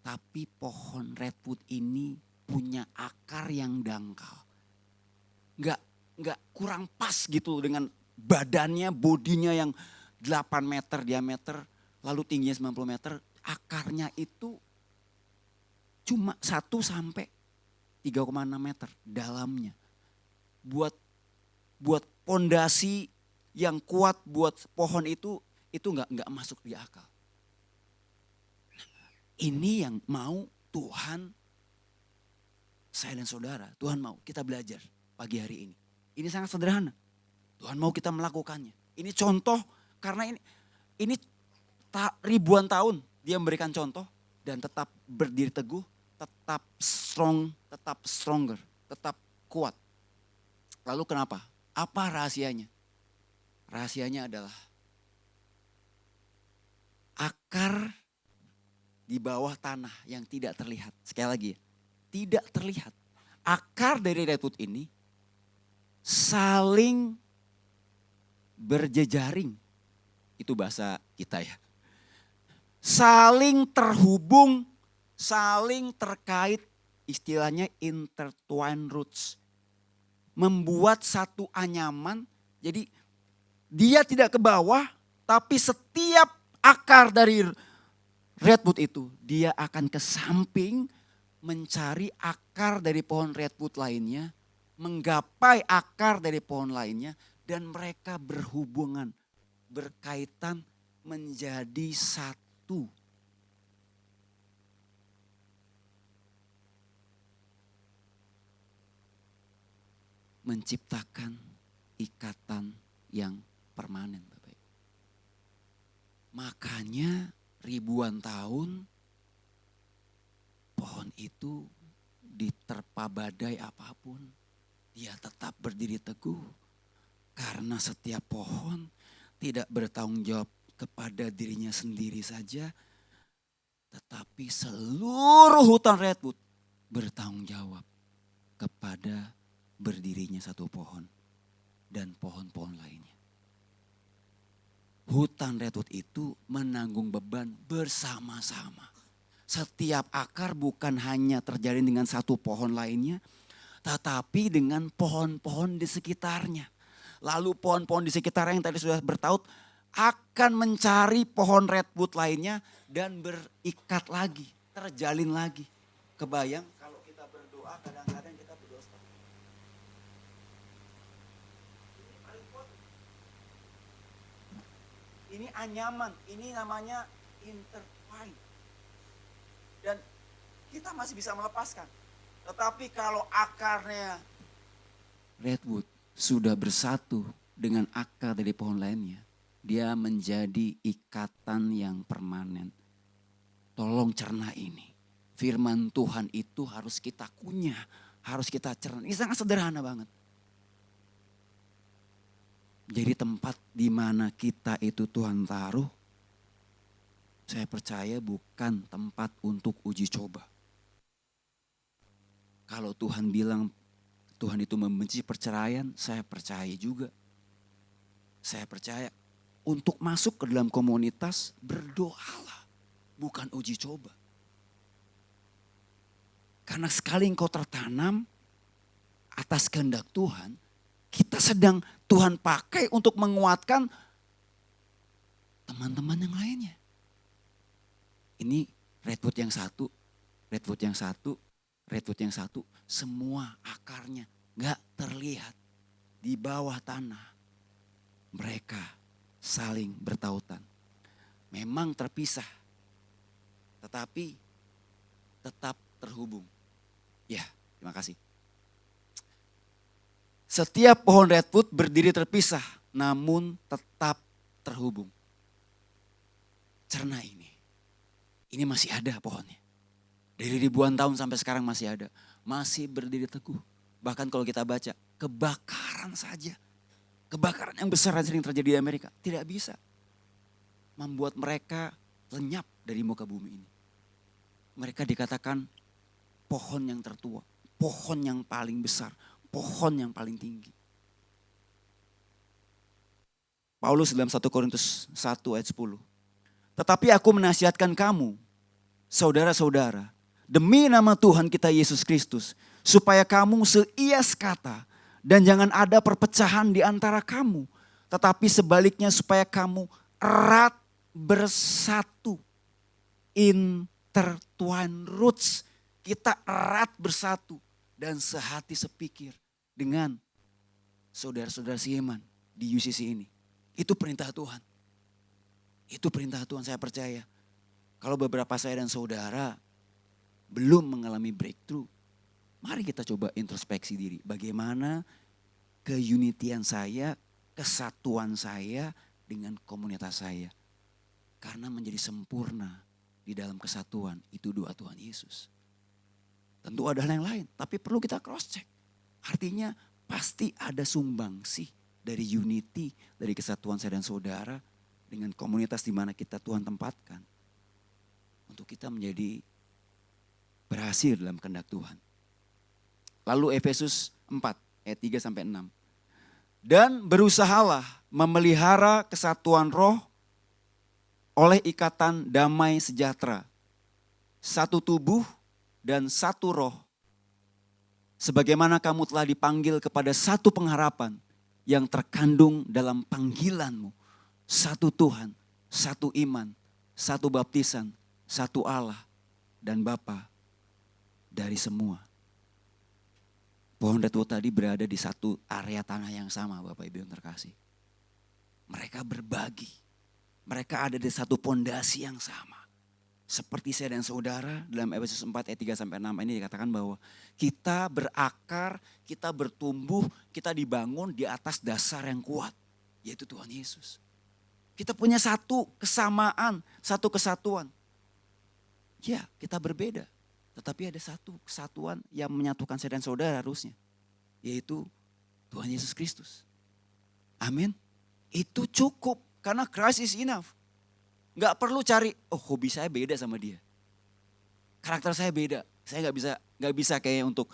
Tapi pohon redwood ini punya akar yang dangkal. Nggak kurang pas gitu dengan badannya, bodinya yang 8 meter diameter, lalu tingginya 90 meter. Akarnya itu cuma 1 sampai 3,6 meter dalamnya. Buat pondasi yang kuat buat pohon itu nggak masuk di akal. Ini yang mau Tuhan, saya dan saudara, Tuhan mau kita belajar pagi hari ini. Ini sangat sederhana. Tuhan mau kita melakukannya. Ini contoh, karena ini ribuan tahun dia memberikan contoh dan tetap berdiri teguh, tetap strong, tetap stronger, tetap kuat. Lalu kenapa? Apa rahasianya? Rahasianya adalah akar di bawah tanah yang tidak terlihat. Sekali lagi ya, tidak terlihat. Akar dari redwood ini saling berjejaring. Itu bahasa kita ya. Saling terhubung, saling terkait, istilahnya intertwined roots. Membuat satu anyaman, jadi dia tidak ke bawah, tapi setiap akar dari redwood itu, dia akan ke samping mencari akar dari pohon redwood lainnya, menggapai akar dari pohon lainnya, dan mereka berhubungan, berkaitan menjadi satu. Menciptakan ikatan yang permanen, Bapak. Makanya ribuan tahun pohon itu diterpa badai apapun, dia tetap berdiri teguh. Karena setiap pohon tidak bertanggung jawab kepada dirinya sendiri saja, tetapi seluruh hutan redwood bertanggung jawab kepada berdirinya satu pohon dan pohon-pohon lainnya. Hutan redwood itu menanggung beban bersama-sama. Setiap akar bukan hanya terjalin dengan satu pohon lainnya, tetapi dengan pohon-pohon di sekitarnya. Lalu pohon-pohon di sekitarnya yang tadi sudah bertaut akan mencari pohon redwood lainnya dan berikat lagi, terjalin lagi. Kebayang kalau kita berdoa, kadang-kadang kita berdoa seperti ini anyaman, ini namanya intertwine. Dan kita masih bisa melepaskan. Tetapi kalau akarnya redwood sudah bersatu dengan akar dari pohon lainnya, dia menjadi ikatan yang permanen. Tolong cerna ini. Firman Tuhan itu harus kita kunyah, harus kita cerna. Ini sangat sederhana banget. Jadi tempat di mana kita itu Tuhan taruh, saya percaya bukan tempat untuk uji coba. Kalau Tuhan bilang Tuhan itu membenci perceraian, saya percaya juga. Saya percaya untuk masuk ke dalam komunitas berdoalah, bukan uji coba. Karena sekali engkau tertanam atas kehendak Tuhan, kita sedang Tuhan pakai untuk menguatkan teman-teman yang lainnya. Ini redwood yang satu, redwood yang satu, redwood yang satu, semua akarnya gak terlihat di bawah tanah. Mereka saling bertautan. Memang terpisah, tetapi tetap terhubung. Ya, terima kasih. Setiap pohon redwood berdiri terpisah, namun tetap terhubung. Cerna ini. Ini masih ada pohonnya. Dari ribuan tahun sampai sekarang masih ada. Masih berdiri teguh. Bahkan kalau kita baca, kebakaran saja. Kebakaran yang besar yang sering terjadi di Amerika. Tidak bisa membuat mereka lenyap dari muka bumi ini. Mereka dikatakan pohon yang tertua. Pohon yang paling besar. Pohon yang paling tinggi. Paulus dalam 1 Korintus 1 ayat 10. Tetapi aku menasihatkan kamu, saudara-saudara, demi nama Tuhan kita Yesus Kristus, supaya kamu seias kata dan jangan ada perpecahan di antara kamu, tetapi sebaliknya supaya kamu erat bersatu. Intertwine roots, kita erat bersatu dan sehati sepikir dengan saudara-saudara seiman di UCC ini. Itu perintah Tuhan. Itu perintah Tuhan, saya percaya. Kalau beberapa saya dan saudara belum mengalami breakthrough, mari kita coba introspeksi diri. Bagaimana keunitian saya, kesatuan saya dengan komunitas saya. Karena menjadi sempurna di dalam kesatuan, itu doa Tuhan Yesus. Tentu ada hal yang lain, tapi perlu kita cross check. Artinya pasti ada sumbangsi dari unity, dari kesatuan saya dan saudara dengan komunitas di mana kita Tuhan tempatkan. Untuk kita menjadi berhasil dalam kehendak Tuhan. Lalu Efesus 4 ayat 3 sampai 6. Dan berusahalah memelihara kesatuan roh oleh ikatan damai sejahtera. Satu tubuh dan satu roh. Sebagaimana kamu telah dipanggil kepada satu pengharapan yang terkandung dalam panggilanmu. Satu Tuhan, satu iman, satu baptisan, satu Allah dan Bapa dari semua. Pohon redwood tadi berada di satu area tanah yang sama, Bapak Ibu yang terkasih. Mereka berbagi. Mereka ada di satu pondasi yang sama. Seperti saya dan saudara dalam Efesus 4 ayat 3 sampai 6 ini dikatakan bahwa kita berakar, kita bertumbuh, kita dibangun di atas dasar yang kuat, yaitu Tuhan Yesus. Kita punya satu kesamaan, satu kesatuan. Ya, kita berbeda. Tetapi ada satu kesatuan yang menyatukan saya dan saudara harusnya. Yaitu Tuhan Yesus Kristus. Amin. Itu cukup karena Christ is enough. Gak perlu cari, oh hobi saya beda sama dia. Karakter saya beda. Saya gak bisa kayak untuk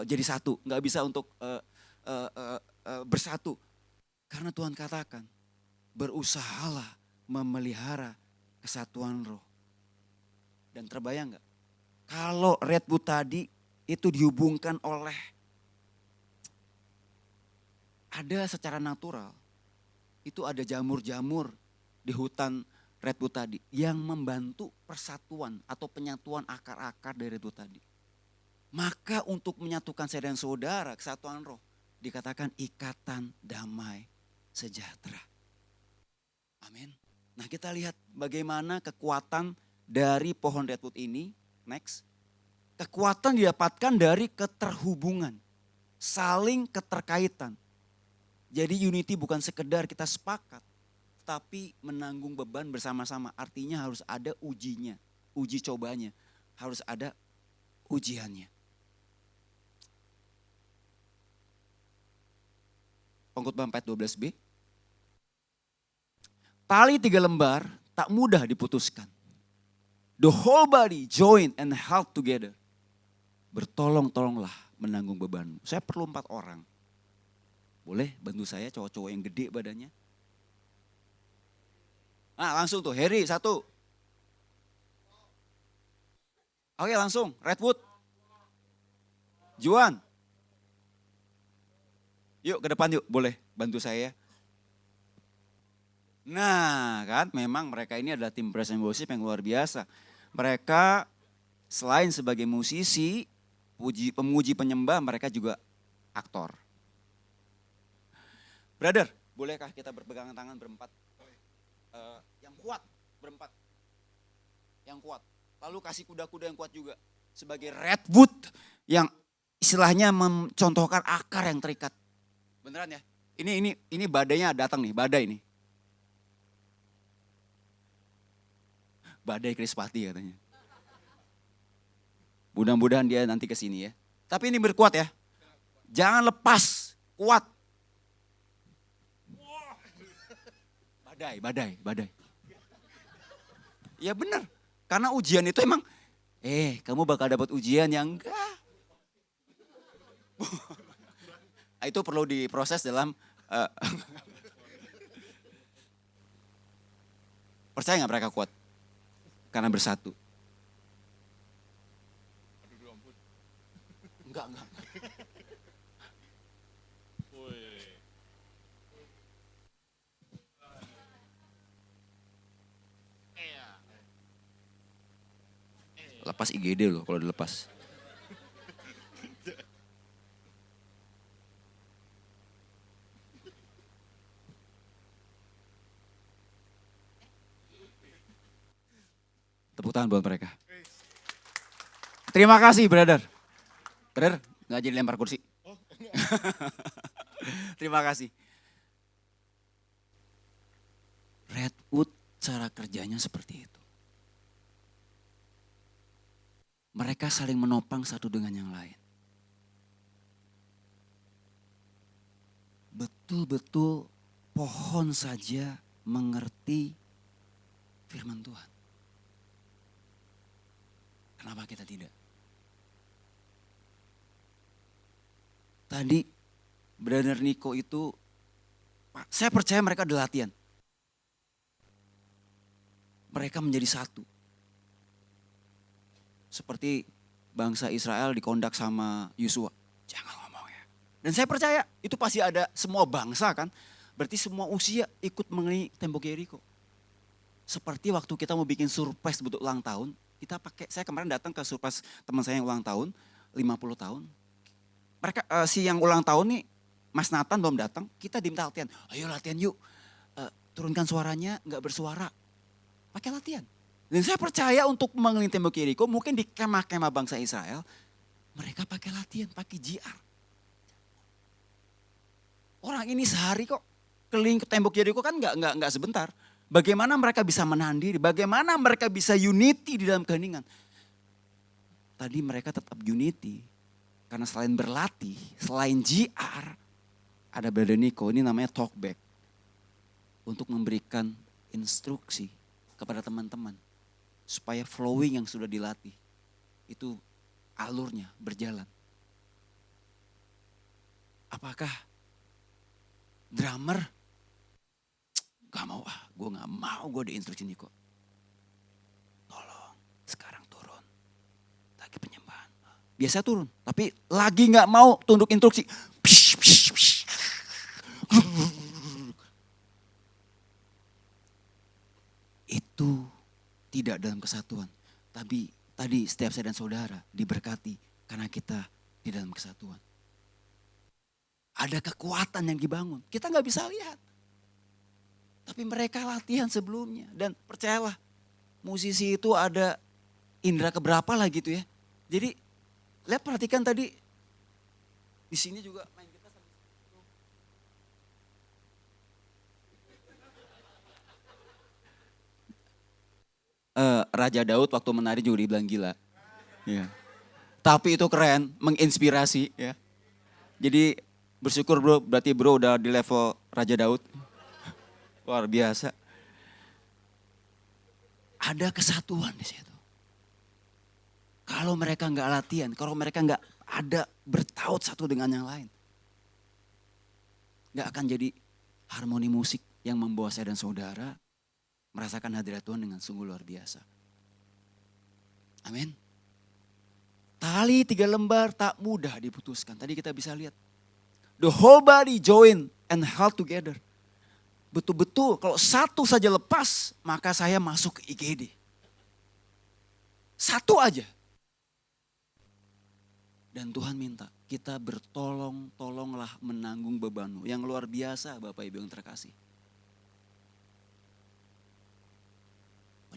jadi satu. Gak bisa untuk bersatu. Karena Tuhan katakan, berusahalah memelihara kesatuan roh. Dan terbayang gak? Kalau Redwood tadi itu dihubungkan oleh, ada secara natural, itu ada jamur-jamur di hutan Redwood tadi yang membantu persatuan atau penyatuan akar-akar dari Redwood tadi. Maka untuk menyatukan saya dan saudara, kesatuan roh, dikatakan ikatan damai sejahtera. Amin. Nah kita lihat bagaimana kekuatan dari pohon Redwood ini. Next. Kekuatan didapatkan dari keterhubungan, saling keterkaitan. Jadi unity bukan sekedar kita sepakat, tapi menanggung beban bersama-sama. Artinya harus ada ujinya, uji cobanya, harus ada ujiannya. Pengkhotbah 4:12b. Tali 3 lembar tak mudah diputuskan. The whole body join and held together. Bertolong-tolonglah menanggung bebanmu. Saya perlu 4 orang. Boleh bantu saya cowok-cowok yang gede badannya? Langsung tuh, Harry 1. Oke langsung, Redwood. Juan. Yuk ke depan yuk, boleh bantu saya. Nah kan memang mereka ini adalah tim praise and worship yang luar biasa. Mereka selain sebagai musisi, pemuji penyembah, mereka juga aktor. Brother, bolehkah kita berpegangan tangan berempat? Yang kuat, berempat. Yang kuat. Lalu kasih kuda-kuda yang kuat juga. Sebagai Redwood yang istilahnya mencontohkan akar yang terikat. Beneran ya? Ini badainya datang nih, badai nih. Badai Krispati katanya. Mudah-mudahan dia nanti ke sini ya. Tapi ini berkuat ya. Jangan lepas, kuat. Badai. Ya benar. Karena ujian itu emang, kamu bakal dapat ujian yang enggak. Itu perlu diproses dalam, percaya gak mereka kuat? Karena bersatu. Enggak. Lepas IGD loh kalau dilepas. Tepuk tangan buat mereka. Terima kasih brother. Brother, gak jadi lempar kursi. Terima kasih. Redwood cara kerjanya seperti itu. Mereka saling menopang satu dengan yang lain. Betul-betul pohon saja mengerti firman Tuhan. Kenapa kita tidak? Tadi Brother Niko itu, saya percaya mereka ada latihan. Mereka menjadi satu. Seperti bangsa Israel dikondak sama Yosua. Jangan ngomong ya. Dan saya percaya itu pasti ada semua bangsa kan. Berarti semua usia ikut mengenai tembok Yeriko. Seperti waktu kita mau bikin surprise untuk ulang tahun. Saya kemarin datang ke surprise teman saya yang ulang tahun. 50 tahun. Mereka si yang ulang tahun nih, Mas Nathan belum datang. Kita diminta latihan. Ayo latihan yuk. Turunkan suaranya, gak bersuara. Pakai latihan. Dan saya percaya untuk mengelilingi tembok Yeriko, mungkin di kemah-kemah bangsa Israel, mereka pakai latihan, pakai JR. Orang ini sehari kok keliling ke tembok Yeriko kan nggak sebentar. Bagaimana mereka bisa menahan diri, bagaimana mereka bisa unity di dalam keheningan. Tadi mereka tetap unity, karena selain berlatih, selain JR, ada Brother Niko, ini namanya talkback. Untuk memberikan instruksi kepada teman-teman. Supaya flowing yang sudah dilatih, itu alurnya berjalan. Apakah drummer, gak mau gue gak mau gue diinstruksi Niko. Tolong sekarang biasa turun. Tapi lagi gak mau tunduk instruksi. Itu tidak dalam kesatuan. Tapi tadi setiap saya dan saudara diberkati karena kita di dalam kesatuan. Ada kekuatan yang dibangun. Kita gak bisa lihat. Tapi mereka latihan sebelumnya. Dan percayalah, musisi itu ada indera keberapa lah gitu ya. Jadi lihat, perhatikan tadi di sini juga main gitar sambil Raja Daud waktu menari juga dibilang gila. Ya. Tapi itu keren, menginspirasi ya. Jadi bersyukur bro, berarti bro udah di level Raja Daud. Luar biasa. Ada kesatuan di situ. Kalau mereka nggak latihan, kalau mereka nggak ada bertaut satu dengan yang lain, nggak akan jadi harmoni musik yang membawa saya dan saudara merasakan hadirat Tuhan dengan sungguh luar biasa. Amin. Tali 3 lembar tak mudah diputuskan. Tadi kita bisa lihat. The whole body join and held together. Betul-betul kalau satu saja lepas, maka saya masuk ke IGD. Satu aja. Dan Tuhan minta kita bertolong-tolonglah menanggung bebanmu. Yang luar biasa Bapak Ibu yang terkasih.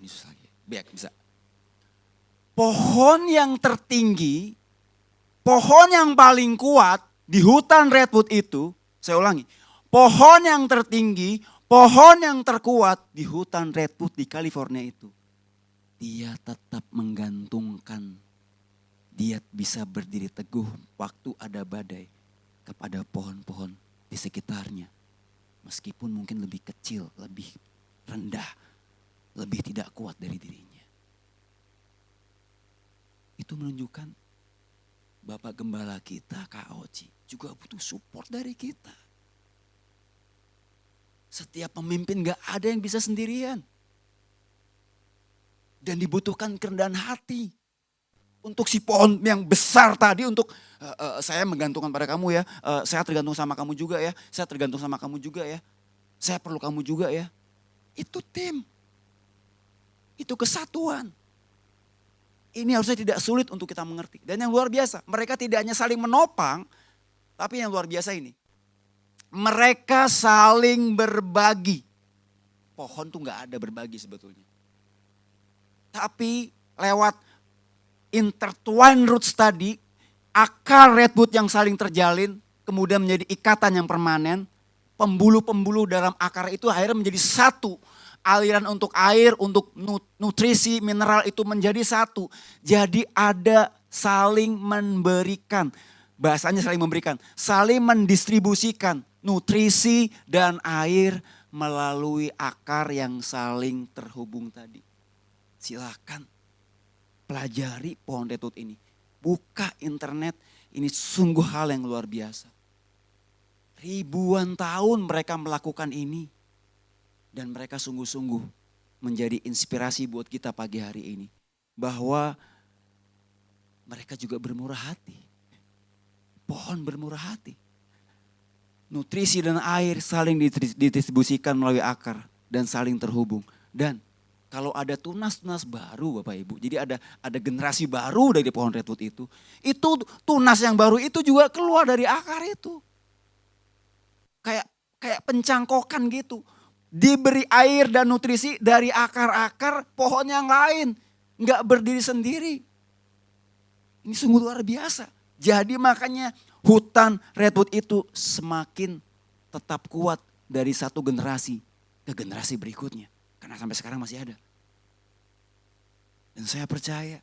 Yesus lagi. Baik, bisa. Pohon yang tertinggi, pohon yang paling kuat di hutan redwood itu, saya ulangi. Pohon yang tertinggi, pohon yang terkuat di hutan redwood di California itu. Dia tetap menggantungkan, dia bisa berdiri teguh waktu ada badai kepada pohon-pohon di sekitarnya. Meskipun mungkin lebih kecil, lebih rendah, lebih tidak kuat dari dirinya. Itu menunjukkan Bapak Gembala kita, Kak Oci, juga butuh support dari kita. Setiap pemimpin gak ada yang bisa sendirian. Dan dibutuhkan kerendahan hati. Untuk si pohon yang besar tadi, untuk saya menggantungkan pada kamu ya. Saya tergantung sama kamu juga ya. Saya tergantung sama kamu juga ya. Saya perlu kamu juga ya. Itu tim. Itu kesatuan. Ini harusnya tidak sulit untuk kita mengerti. Dan yang luar biasa, mereka tidak hanya saling menopang, tapi yang luar biasa ini. Mereka saling berbagi. Pohon tuh gak ada berbagi sebetulnya. Tapi lewat intertwined roots tadi, akar redwood yang saling terjalin, kemudian menjadi ikatan yang permanen, pembuluh-pembuluh dalam akar itu akhirnya menjadi satu. Aliran untuk air, untuk nutrisi, mineral itu menjadi satu. Jadi ada saling memberikan. Bahasanya saling memberikan. Saling mendistribusikan nutrisi dan air melalui akar yang saling terhubung tadi. Silakan pelajari pohon redwood ini. Buka internet, ini sungguh hal yang luar biasa. Ribuan tahun mereka melakukan ini. Dan mereka sungguh-sungguh menjadi inspirasi buat kita pagi hari ini. Bahwa mereka juga bermurah hati. Pohon bermurah hati. Nutrisi dan air saling didistribusikan melalui akar dan saling terhubung. Dan kalau ada tunas-tunas baru Bapak Ibu, jadi ada generasi baru dari pohon redwood itu tunas yang baru itu juga keluar dari akar itu. Kayak pencangkokan gitu. Diberi air dan nutrisi dari akar-akar pohon yang lain. Enggak berdiri sendiri. Ini sungguh luar biasa. Jadi makanya hutan redwood itu semakin tetap kuat dari satu generasi ke generasi berikutnya. Karena sampai sekarang masih ada. Dan saya percaya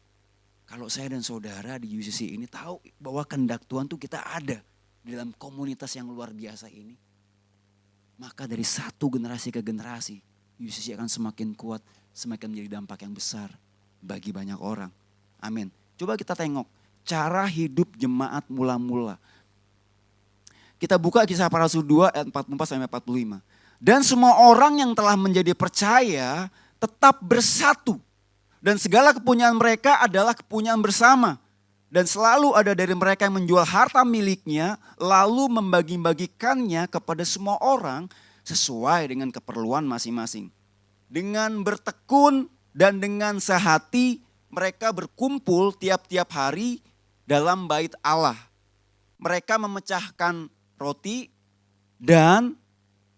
kalau saya dan saudara di UCC ini tahu bahwa kehendak Tuhan tuh kita ada di dalam komunitas yang luar biasa ini. Maka dari satu generasi ke generasi, UCC akan semakin kuat, semakin menjadi dampak yang besar bagi banyak orang. Amin. Coba kita tengok cara hidup jemaat mula-mula. Kita buka Kisah Para Rasul 2 ayat 44-45. Dan semua orang yang telah menjadi percaya tetap bersatu. Dan segala kepunyaan mereka adalah kepunyaan bersama. Dan selalu ada dari mereka yang menjual harta miliknya lalu membagi-bagikannya kepada semua orang sesuai dengan keperluan masing-masing. Dengan bertekun dan dengan sehati mereka berkumpul tiap-tiap hari dalam bait Allah. Mereka memecahkan roti dan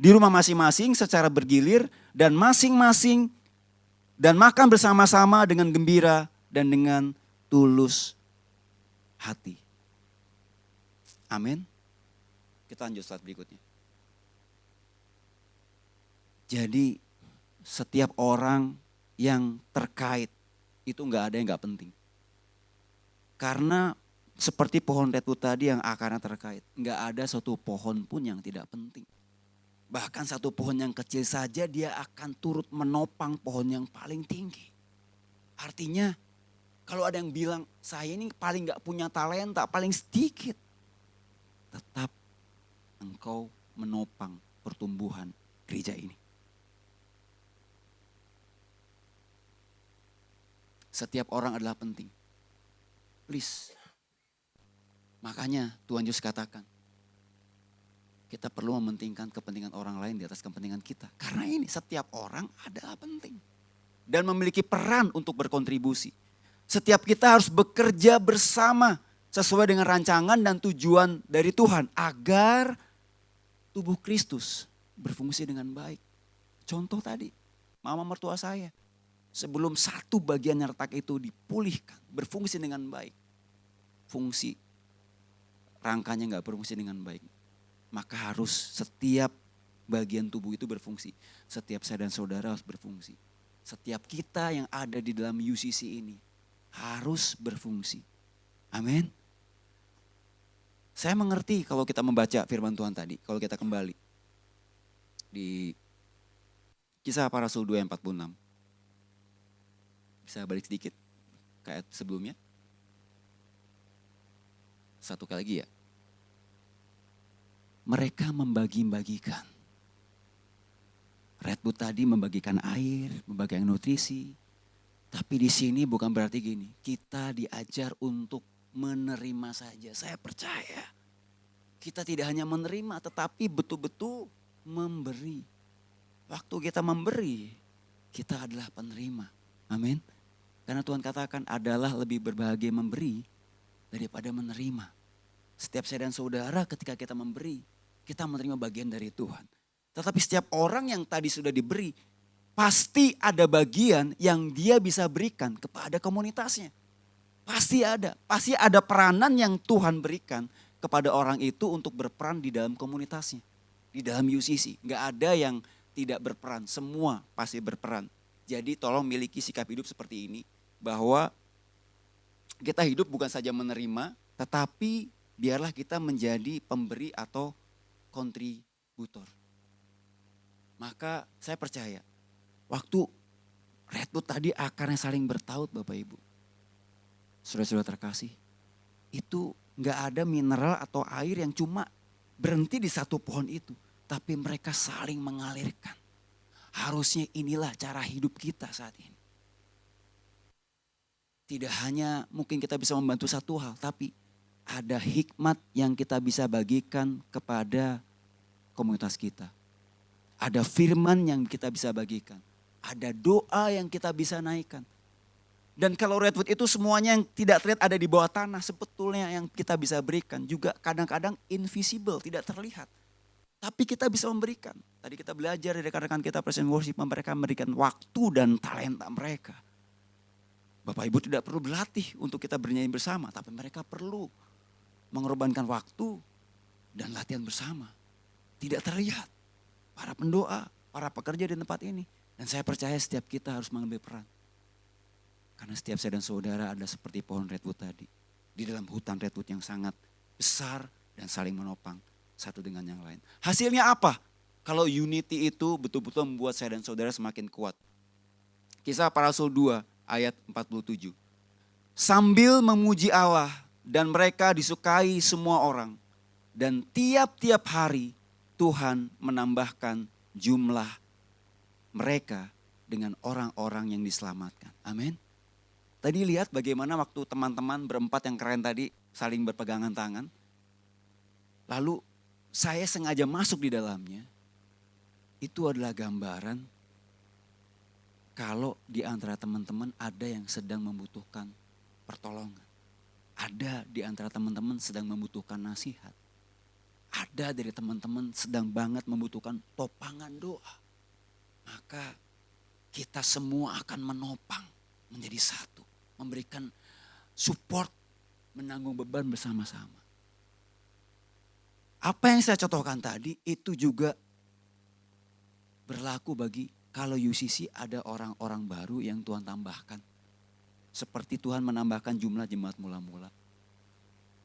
di rumah masing-masing secara bergilir dan masing-masing dan makan bersama-sama dengan gembira dan dengan tulus hati. Amin. Kita lanjut slide berikutnya. Jadi setiap orang yang terkait itu nggak ada yang nggak penting. Karena seperti pohon redwood tadi yang akarnya terkait, nggak ada satu pohon pun yang tidak penting. Bahkan satu pohon yang kecil saja dia akan turut menopang pohon yang paling tinggi. Artinya kalau ada yang bilang saya ini paling nggak punya talenta, paling sedikit. Tetap engkau menopang pertumbuhan gereja ini. Setiap orang adalah penting. Please. Makanya Tuhan Yesus katakan, kita perlu mementingkan kepentingan orang lain di atas kepentingan kita. Karena ini setiap orang adalah penting. Dan memiliki peran untuk berkontribusi. Setiap kita harus bekerja bersama sesuai dengan rancangan dan tujuan dari Tuhan. Agar tubuh Kristus berfungsi dengan baik. Contoh tadi, mama mertua saya. Sebelum satu bagian yang retak itu dipulihkan, berfungsi dengan baik. Fungsi rangkanya gak berfungsi dengan baik. Maka harus setiap bagian tubuh itu berfungsi. Setiap saya dan saudara harus berfungsi. Setiap kita yang ada di dalam UCC ini harus berfungsi. Amin. Saya mengerti kalau kita membaca firman Tuhan tadi. Kalau kita kembali di Kisah Para Rasul 2 ayat 46. Bisa balik sedikit ke ayat sebelumnya. Satu kali lagi ya. Mereka membagi-bagikan. Redwood tadi membagikan air, membagikan nutrisi. Tapi di sini bukan berarti gini, kita diajar untuk menerima saja. Saya percaya kita tidak hanya menerima tetapi betul-betul memberi. Waktu kita memberi, kita adalah penerima. Amin. Karena Tuhan katakan adalah lebih berbahagia memberi daripada menerima. Setiap saya dan saudara ketika kita memberi, kita menerima bagian dari Tuhan. Tetapi setiap orang yang tadi sudah diberi, pasti ada bagian yang dia bisa berikan kepada komunitasnya. Pasti ada peranan yang Tuhan berikan kepada orang itu untuk berperan di dalam komunitasnya. Di dalam UCC, gak ada yang tidak berperan, semua pasti berperan. Jadi tolong miliki sikap hidup seperti ini, bahwa kita hidup bukan saja menerima, tetapi biarlah kita menjadi pemberi atau kontributor. Maka saya percaya, waktu redwood tadi akarnya saling bertaut Bapak Ibu. Saudara-saudara terkasih, itu gak ada mineral atau air yang cuma berhenti di satu pohon itu. Tapi mereka saling mengalirkan. Harusnya inilah cara hidup kita saat ini. Tidak hanya mungkin kita bisa membantu satu hal, tapi ada hikmat yang kita bisa bagikan kepada komunitas kita. Ada firman yang kita bisa bagikan. Ada doa yang kita bisa naikkan. Dan kalau redwood itu semuanya yang tidak terlihat ada di bawah tanah, sebetulnya yang kita bisa berikan juga kadang-kadang invisible, tidak terlihat. Tapi kita bisa memberikan. Tadi kita belajar dari rekan-rekan kita present worship, mereka memberikan waktu dan talenta mereka. Bapak Ibu tidak perlu berlatih untuk kita bernyanyi bersama, tapi mereka perlu mengorbankan waktu dan latihan bersama. Tidak terlihat. Para pendoa, para pekerja di tempat ini. Dan saya percaya setiap kita harus mengambil peran. Karena setiap saya dan saudara ada seperti pohon redwood tadi. Di dalam hutan redwood yang sangat besar dan saling menopang satu dengan yang lain. Hasilnya apa? Kalau unity itu betul-betul membuat saya dan saudara semakin kuat. Kisah Para Rasul 2 ayat 47. Sambil memuji Allah dan mereka disukai semua orang. Dan tiap-tiap hari Tuhan menambahkan jumlah mereka dengan orang-orang yang diselamatkan. Amin. Tadi lihat bagaimana waktu teman-teman berempat yang keren tadi saling berpegangan tangan. Lalu saya sengaja masuk di dalamnya. Itu adalah gambaran kalau di antara teman-teman ada yang sedang membutuhkan pertolongan. Ada di antara teman-teman sedang membutuhkan nasihat. Ada dari teman-teman sedang banget membutuhkan topangan doa. Maka kita semua akan menopang menjadi satu. Memberikan support, menanggung beban bersama-sama. Apa yang saya contohkan tadi itu juga berlaku bagi kalau UCC ada orang-orang baru yang Tuhan tambahkan. Seperti Tuhan menambahkan jumlah jemaat mula-mula.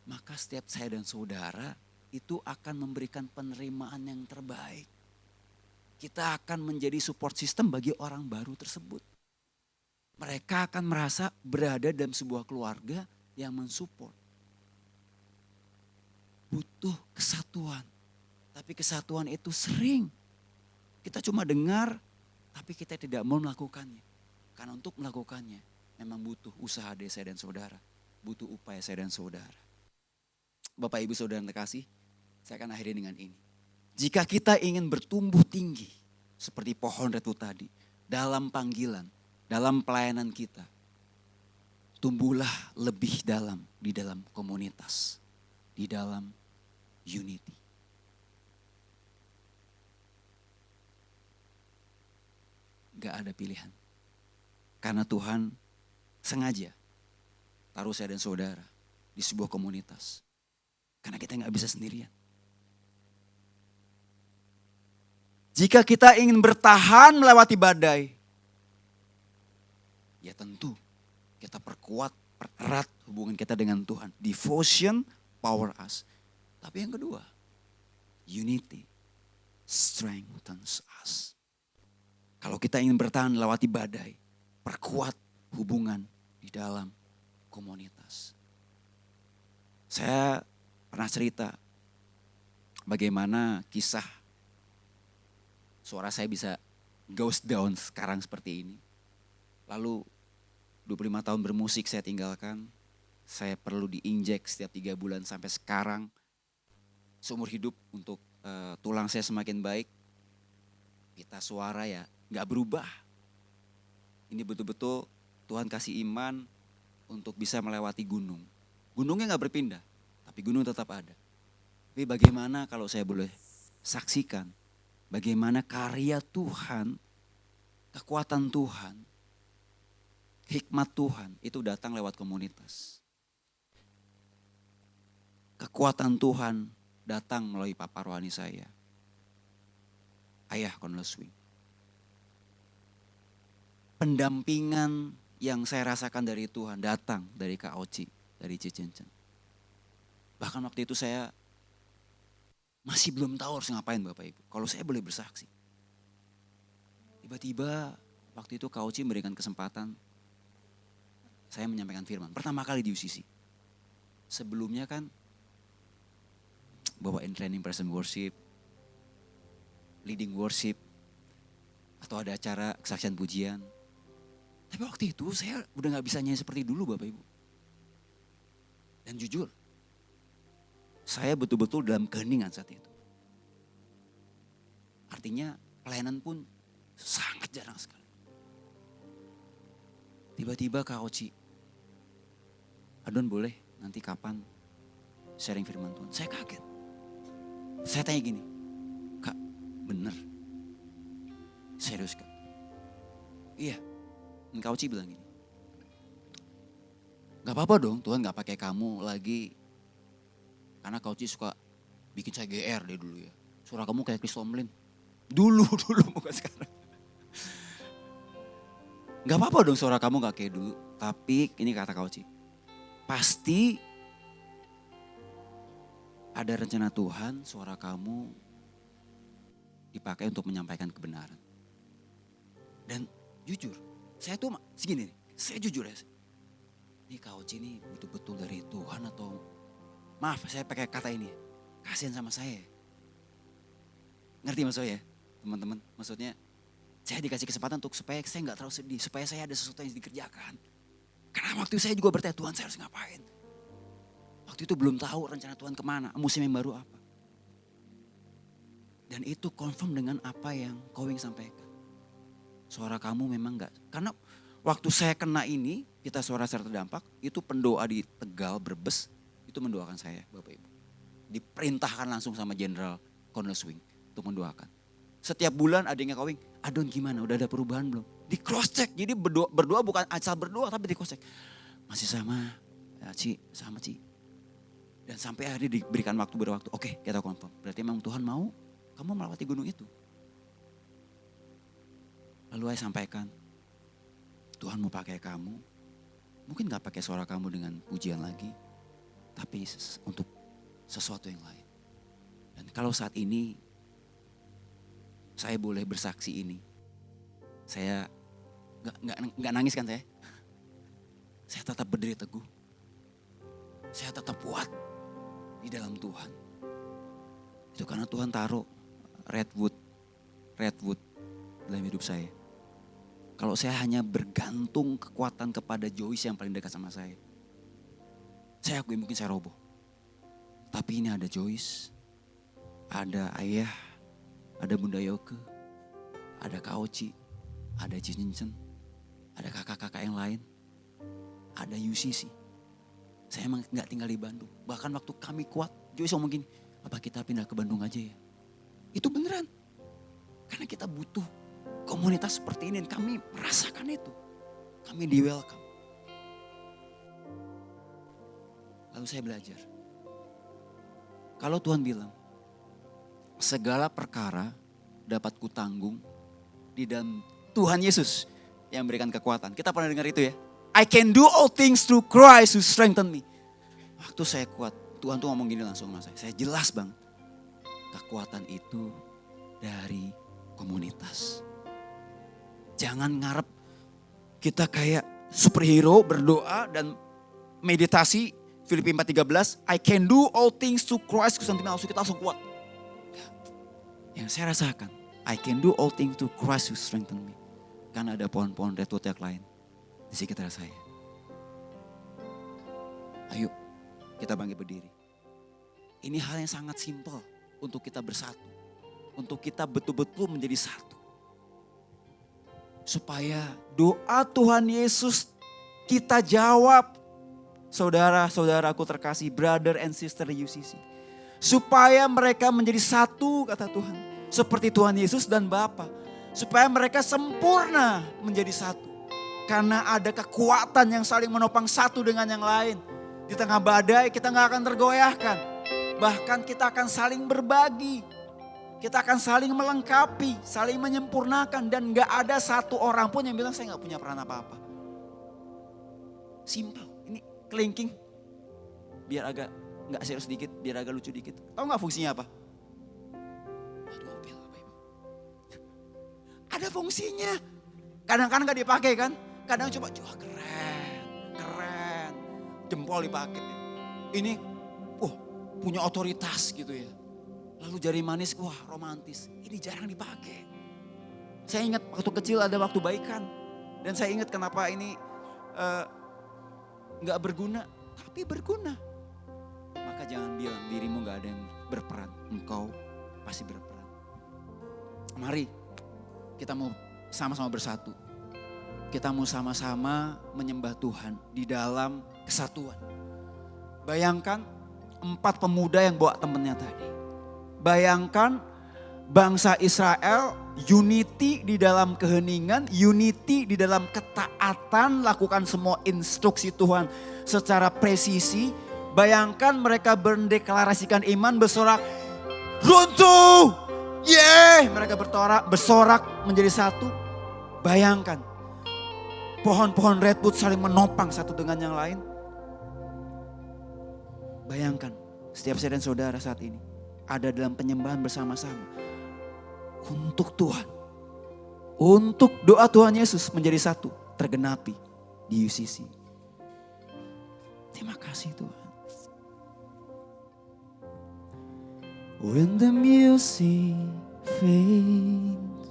Maka setiap saya dan saudara itu akan memberikan penerimaan yang terbaik. Kita akan menjadi support system bagi orang baru tersebut. Mereka akan merasa berada dalam sebuah keluarga yang mensupport. Butuh kesatuan. Tapi kesatuan itu sering. Kita cuma dengar, tapi kita tidak mau melakukannya. Karena untuk melakukannya memang butuh usaha dari saya dan saudara. Butuh upaya saya dan saudara. Bapak Ibu Saudara yang terkasih, saya akan akhiri dengan ini. Jika kita ingin bertumbuh tinggi seperti pohon retu tadi dalam panggilan, dalam pelayanan kita, tumbuhlah lebih dalam di dalam komunitas, di dalam unity. Gak ada pilihan. Karena Tuhan sengaja taruh saya dan saudara di sebuah komunitas. Karena kita gak bisa sendirian. Jika kita ingin bertahan melewati badai, ya tentu kita pererat hubungan kita dengan Tuhan. Devotion, power us. Tapi yang kedua, unity strengthens us. Kalau kita ingin bertahan melewati badai, perkuat hubungan di dalam komunitas. Saya pernah cerita bagaimana kisah suara saya bisa goes down sekarang seperti ini. Lalu 25 tahun bermusik saya tinggalkan. Saya perlu diinjek setiap 3 bulan sampai sekarang. Seumur hidup untuk tulang saya semakin baik. Pita suara ya gak berubah. Ini betul-betul Tuhan kasih iman untuk bisa melewati gunung. Gunungnya gak berpindah, tapi gunung tetap ada. Tapi bagaimana kalau saya boleh saksikan bagaimana karya Tuhan, kekuatan Tuhan, hikmat Tuhan itu datang lewat komunitas. Kekuatan Tuhan datang melalui papa rohani saya, Ayah Cornelius Swing. Pendampingan yang saya rasakan dari Tuhan datang dari Kak Oci, dari Cicencen. Bahkan waktu itu saya masih belum tahu harus ngapain Bapak Ibu. Kalau saya boleh bersaksi. Tiba-tiba waktu itu Kak Oci memberikan kesempatan saya menyampaikan firman. Pertama kali di UCC. Sebelumnya kan bawain training present worship, leading worship, atau ada acara kesaksian pujian. Tapi waktu itu saya udah gak bisa nyanyi seperti dulu Bapak Ibu. Dan jujur, saya betul-betul dalam keheningan saat itu. Artinya pelayanan pun sangat jarang sekali. Tiba-tiba Kak Oci, Adon boleh nanti kapan sharing firman Tuhan. Saya kaget. Saya tanya gini, Kak bener? Serius Kak? Iya. Dan Kak Oci bilang gini, gak apa-apa dong Tuhan gak pakai kamu lagi. Karena Kak Oci suka bikin saya GR deh dulu ya. Suara kamu kayak Chris Tomlin. Dulu bukan sekarang. Gak apa-apa dong suara kamu gak kayak dulu. Tapi ini kata Kak Oci, pasti ada rencana Tuhan suara kamu dipakai untuk menyampaikan kebenaran. Dan jujur, saya tuh segini nih, saya jujur ya. Ini Kak Oci ini betul-betul dari Tuhan atau, maaf saya pakai kata ini, kasihan sama saya. Ngerti maksudnya teman-teman? Maksudnya saya dikasih kesempatan untuk supaya saya gak terlalu sedih, supaya saya ada sesuatu yang dikerjakan. Karena waktu itu saya juga bertanya, Tuhan saya harus ngapain? Waktu itu belum tahu rencana Tuhan kemana, musim yang baru apa. Dan itu confirm dengan apa yang Kowing sampaikan. Suara kamu memang enggak. Karena waktu saya kena ini, kita suara saya terdampak, itu pendoa di Tegal, Brebes, itu mendoakan saya Bapak Ibu. Diperintahkan langsung sama Jenderal Cornelius Wing untuk mendoakan. Setiap bulan adanya Kowing, Adon gimana, udah ada perubahan belum? Di cross check, jadi berdoa bukan asal berdoa tapi di cross check. Masih sama, ya, Ci, sama Ci. Dan sampai akhirnya diberikan waktu berwaktu, oke kita confirm. Berarti memang Tuhan mau kamu melewati gunung itu. Lalu saya sampaikan, Tuhan mau pakai kamu, mungkin gak pakai suara kamu dengan pujian lagi, tapi untuk sesuatu yang lain. Dan kalau saat ini, saya boleh bersaksi ini, saya gak nangis kan saya? Saya tetap berdiri teguh, saya tetap kuat di dalam Tuhan. Itu karena Tuhan taruh redwood dalam hidup saya. Kalau saya hanya bergantung kekuatan kepada Joyce yang paling dekat sama saya akui mungkin saya roboh. Tapi ini ada Joyce, ada ayah, ada Bunda Yoke, ada Kak Oci, ada Cincin, ada kakak-kakak yang lain, ada UCC. Saya emang gak tinggal di Bandung. Bahkan waktu kami kuat, Joyce ngomong gini, apa kita pindah ke Bandung aja ya? Itu beneran. Karena kita butuh komunitas seperti ini dan kami merasakan itu. Kami di welcome. Lalu saya belajar. Kalau Tuhan bilang, segala perkara dapat kutanggung di dalam Tuhan Yesus yang memberikan kekuatan. Kita pernah dengar itu ya. I can do all things through Christ who strengthen me. Waktu saya kuat, Tuhan tuh ngomong gini langsung sama saya. Saya jelas banget. Kekuatan itu dari komunitas. Jangan ngarep kita kayak superhero berdoa dan meditasi Filipi 4:13. I can do all things through Christ who strengthens me. Kita langsung kuat. Yang saya rasakan, I can do all things through Christ who strengthens me. Karena ada pohon-pohon redwood yang lain di sekitar saya. Ayo kita bangkit berdiri. Ini hal yang sangat simpel untuk kita bersatu. Untuk kita betul-betul menjadi satu. Supaya doa Tuhan Yesus kita jawab. Saudara-saudaraku terkasih, brother and sister UCC. Supaya mereka menjadi satu kata Tuhan. Seperti Tuhan Yesus dan Bapa. Supaya mereka sempurna menjadi satu. Karena ada kekuatan yang saling menopang satu dengan yang lain. Di tengah badai kita gak akan tergoyahkan. Bahkan kita akan saling berbagi. Kita akan saling melengkapi, saling menyempurnakan. Dan gak ada satu orang pun yang bilang saya gak punya peran apa-apa. Simple, ini kelingking. Biar agak gak serius sedikit, biar agak lucu dikit. Tahu gak fungsinya apa? Buat mobil apa ibu? Ada fungsinya. Kadang-kadang gak dipakai kan? Kadang coba, keren. Jempol dipakai. Ini, punya otoritas gitu ya. Lalu jari manis, wah romantis. Ini jarang dipakai. Saya ingat waktu kecil ada waktu baikan. Dan saya ingat kenapa ini gak berguna. Tapi berguna. Maka jangan bilang dirimu gak ada yang berperan. Engkau pasti berperan. Mari kita mau sama-sama bersatu. Kita mau sama-sama menyembah Tuhan di dalam kesatuan. Bayangkan 4 pemuda yang bawa temennya tadi. Bayangkan bangsa Israel unity di dalam keheningan, unity di dalam ketaatan, lakukan semua instruksi Tuhan secara presisi. Bayangkan mereka mendeklarasikan iman, bersorak, runtuh, mereka bersorak menjadi satu. Bayangkan pohon-pohon redwood saling menopang satu dengan yang lain. Bayangkan setiap saya dan saudara saat ini ada dalam penyembahan bersama-sama untuk Tuhan. Untuk doa Tuhan Yesus menjadi satu, tergenapi di UCC. Terima kasih Tuhan. When the music fades,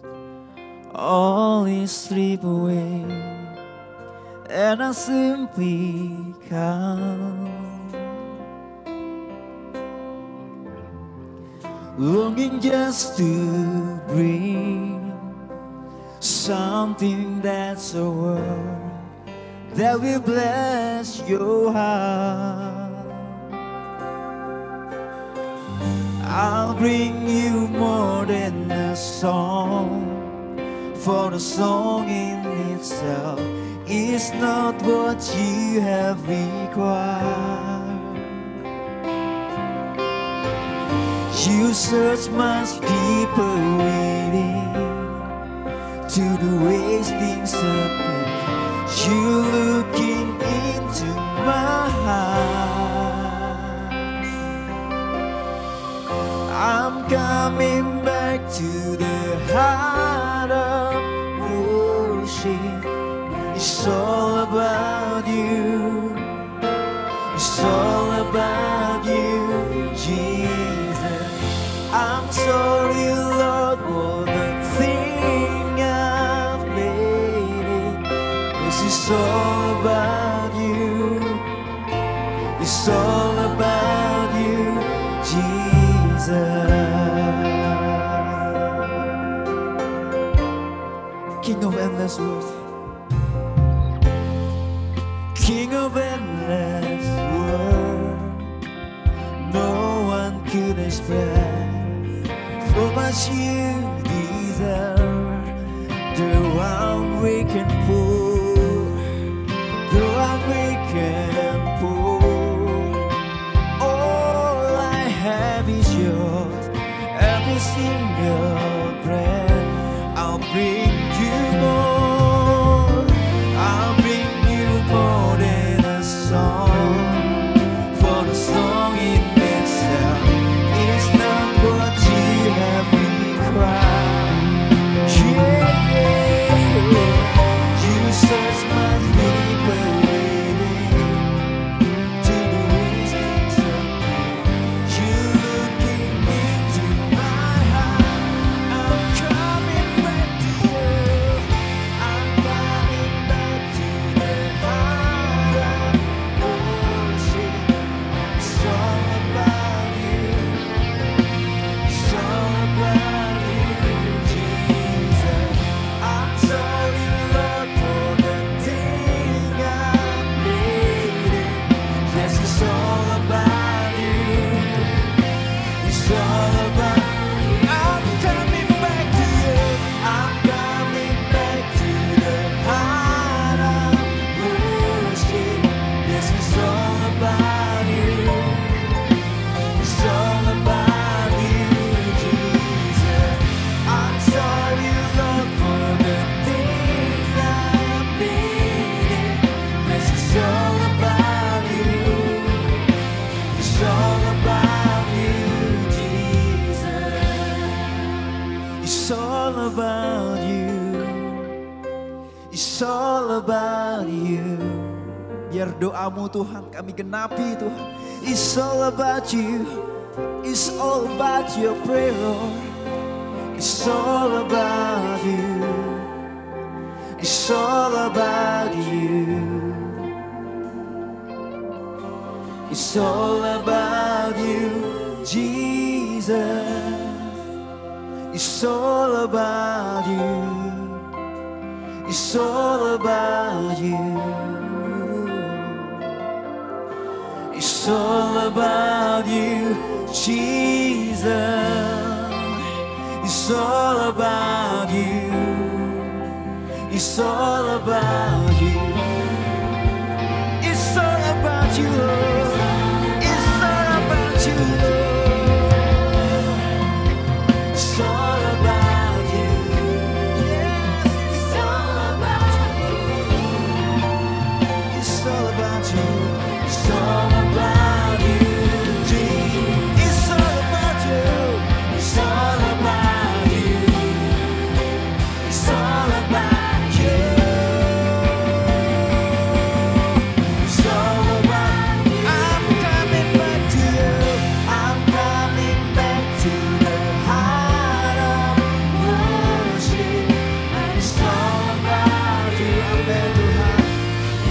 all is stripped away, and I simply come, longing just to bring something that's a word that will bless your heart. I'll bring you more than a song, for the song in itself is not what you have required. You search much deeper within to the ways things happen. You looking into my heart. I'm coming back to the heart of worship. It's all about you. It's all about you, Jesus. I'm sorry, Lord, for the thing I've made it. This is all about you. It's all about you, Jesus. King of endless worth, King of endless worth, no one could express how much you deserve. Though I'm weak and poor, though I'm weak and poor, all I have is yours. Every single breath, I'll bring you more. I'll bring you more than a song, for the song in itself is not what you have required. Yeah, yeah. You search my deeper within to the ways things happen. You looking into my heart. I'm coming back to you. I'm coming back to the heart of worship. It's all about you. It's all about you, Jesus. I'm sorry, Lord, for the thing I made it. Yes, it's all about you. It's all about you. I'm coming back to you. I'm coming back to the heart of worship. Yes, it's all about you. It's all about you, Jesus. I'm sorry, Lord, for the things I've been. Yes, it's all about you. It's all about you, Jesus. It's all about you. It's all about you. Biar doamu Tuhan kami genapi Tuhan. It's all about you. It's all about your prayer, Lord. It's all about you. It's all about you. It's all about you, Jesus. It's all about you. It's all about you. It's all about you, Jesus. It's all about you. It's all about you. It's all about you, Lord. It's all about you, Lord. It's all about you. Yes, it's all about you. It's all about you. It's all about you, Jesus. It's all about you. It's all about you. It's all about you. It's all about you. I'm coming back to you. I'm coming back to the heart of worship. It's all about you. Amen, Tuhan.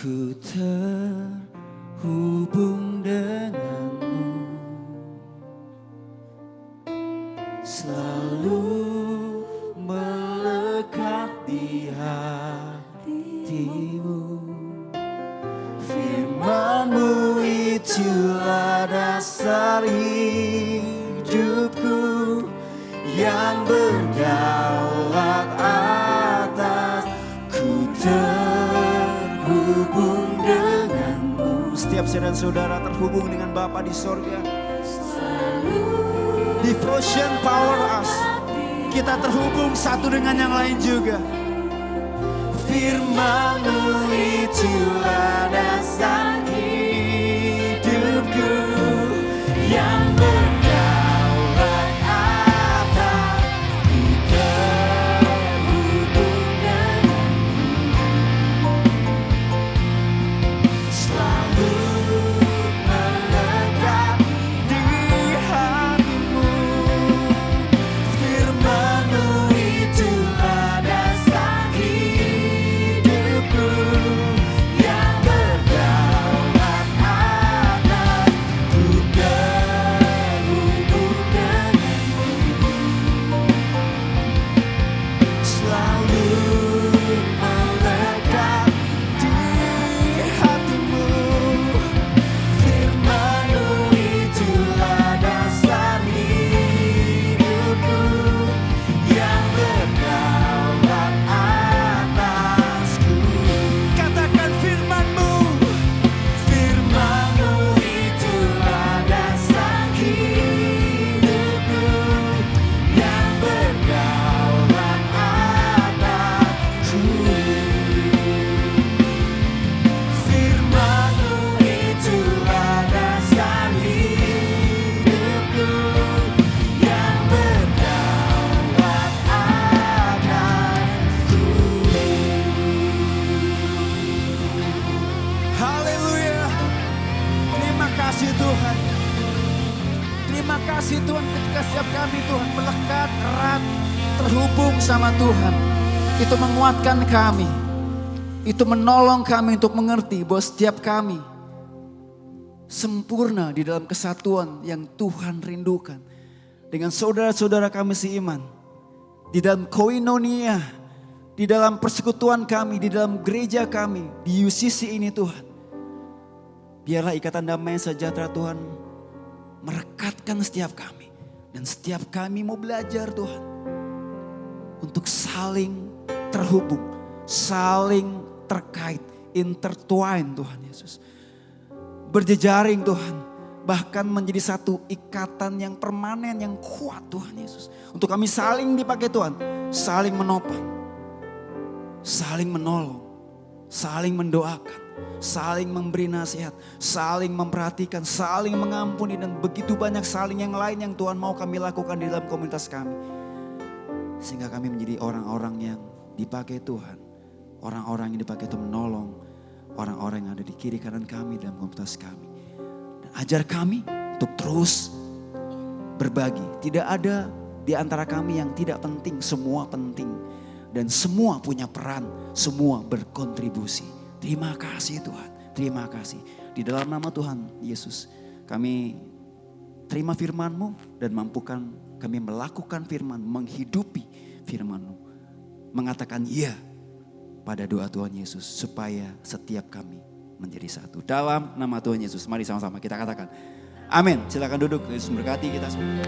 Ku terhubung denganmu, selalu melekat di hatimu. Firman-Mu itulah dasar hidupku yang berdaulat atas. Ku terhubung denganmu. Setiap saya dan saudara terhubung dengan Bapa di sorga. Devotion power us. Kita terhubung satu dengan yang lain juga. Firman-Mu itulah dasar hidupku yang berdaulat atas. Ku terhubung denganmu, selalu melekat di hatimu. Firman-Mu itulah dasar hidupku yang berdaulat atas. Ku terhubung denganmu, selalu melekat di hatimu. Firman-Mu itulah dasar hidupku yang berdaulat atasku. Katakan firman-Mu. Firman-Mu itulah dasar hidupku yang berdaulat atasku. Firman-Mu itulah dasar hidupku yang berdaulat atasku. Haleluya. Terima kasih Tuhan. Terima kasih Tuhan ketika setiap kami Tuhan melekat erat terhubung sama Tuhan. Itu menguatkan kami. Itu menolong kami untuk mengerti bahwa setiap kami sempurna di dalam kesatuan yang Tuhan rindukan. Dengan saudara-saudara kami seiman. Di dalam koinonia. Di dalam persekutuan kami, di dalam gereja kami, di UCC ini Tuhan. Biarlah ikatan damai sejahtera Tuhan merekatkan setiap kami. Dan setiap kami mau belajar Tuhan. Untuk saling terhubung, saling terkait, intertwine Tuhan Yesus. Berjejaring Tuhan, bahkan menjadi satu ikatan yang permanen, yang kuat Tuhan Yesus. Untuk kami saling dipakai Tuhan, saling menopang, saling menolong, saling mendoakan, saling memberi nasihat, saling memperhatikan, saling mengampuni, dan begitu banyak saling yang lain yang Tuhan mau kami lakukan di dalam komunitas kami. Sehingga kami menjadi orang-orang yang dipakai Tuhan. Orang-orang yang dipakai untuk menolong orang-orang yang ada di kiri kanan kami dalam komunitas kami. Dan ajar kami untuk terus berbagi. Tidak ada di antara kami yang tidak penting, semua penting. Dan semua punya peran, semua berkontribusi. Terima kasih Tuhan, terima kasih. Di dalam nama Tuhan Yesus, kami terima firman-Mu dan mampukan kami melakukan firman, menghidupi firman-Mu. Mengatakan iya pada doa Tuhan Yesus supaya setiap kami menjadi satu. Dalam nama Tuhan Yesus, mari sama-sama kita katakan amin. Silakan duduk, Yesus memberkati kita semua.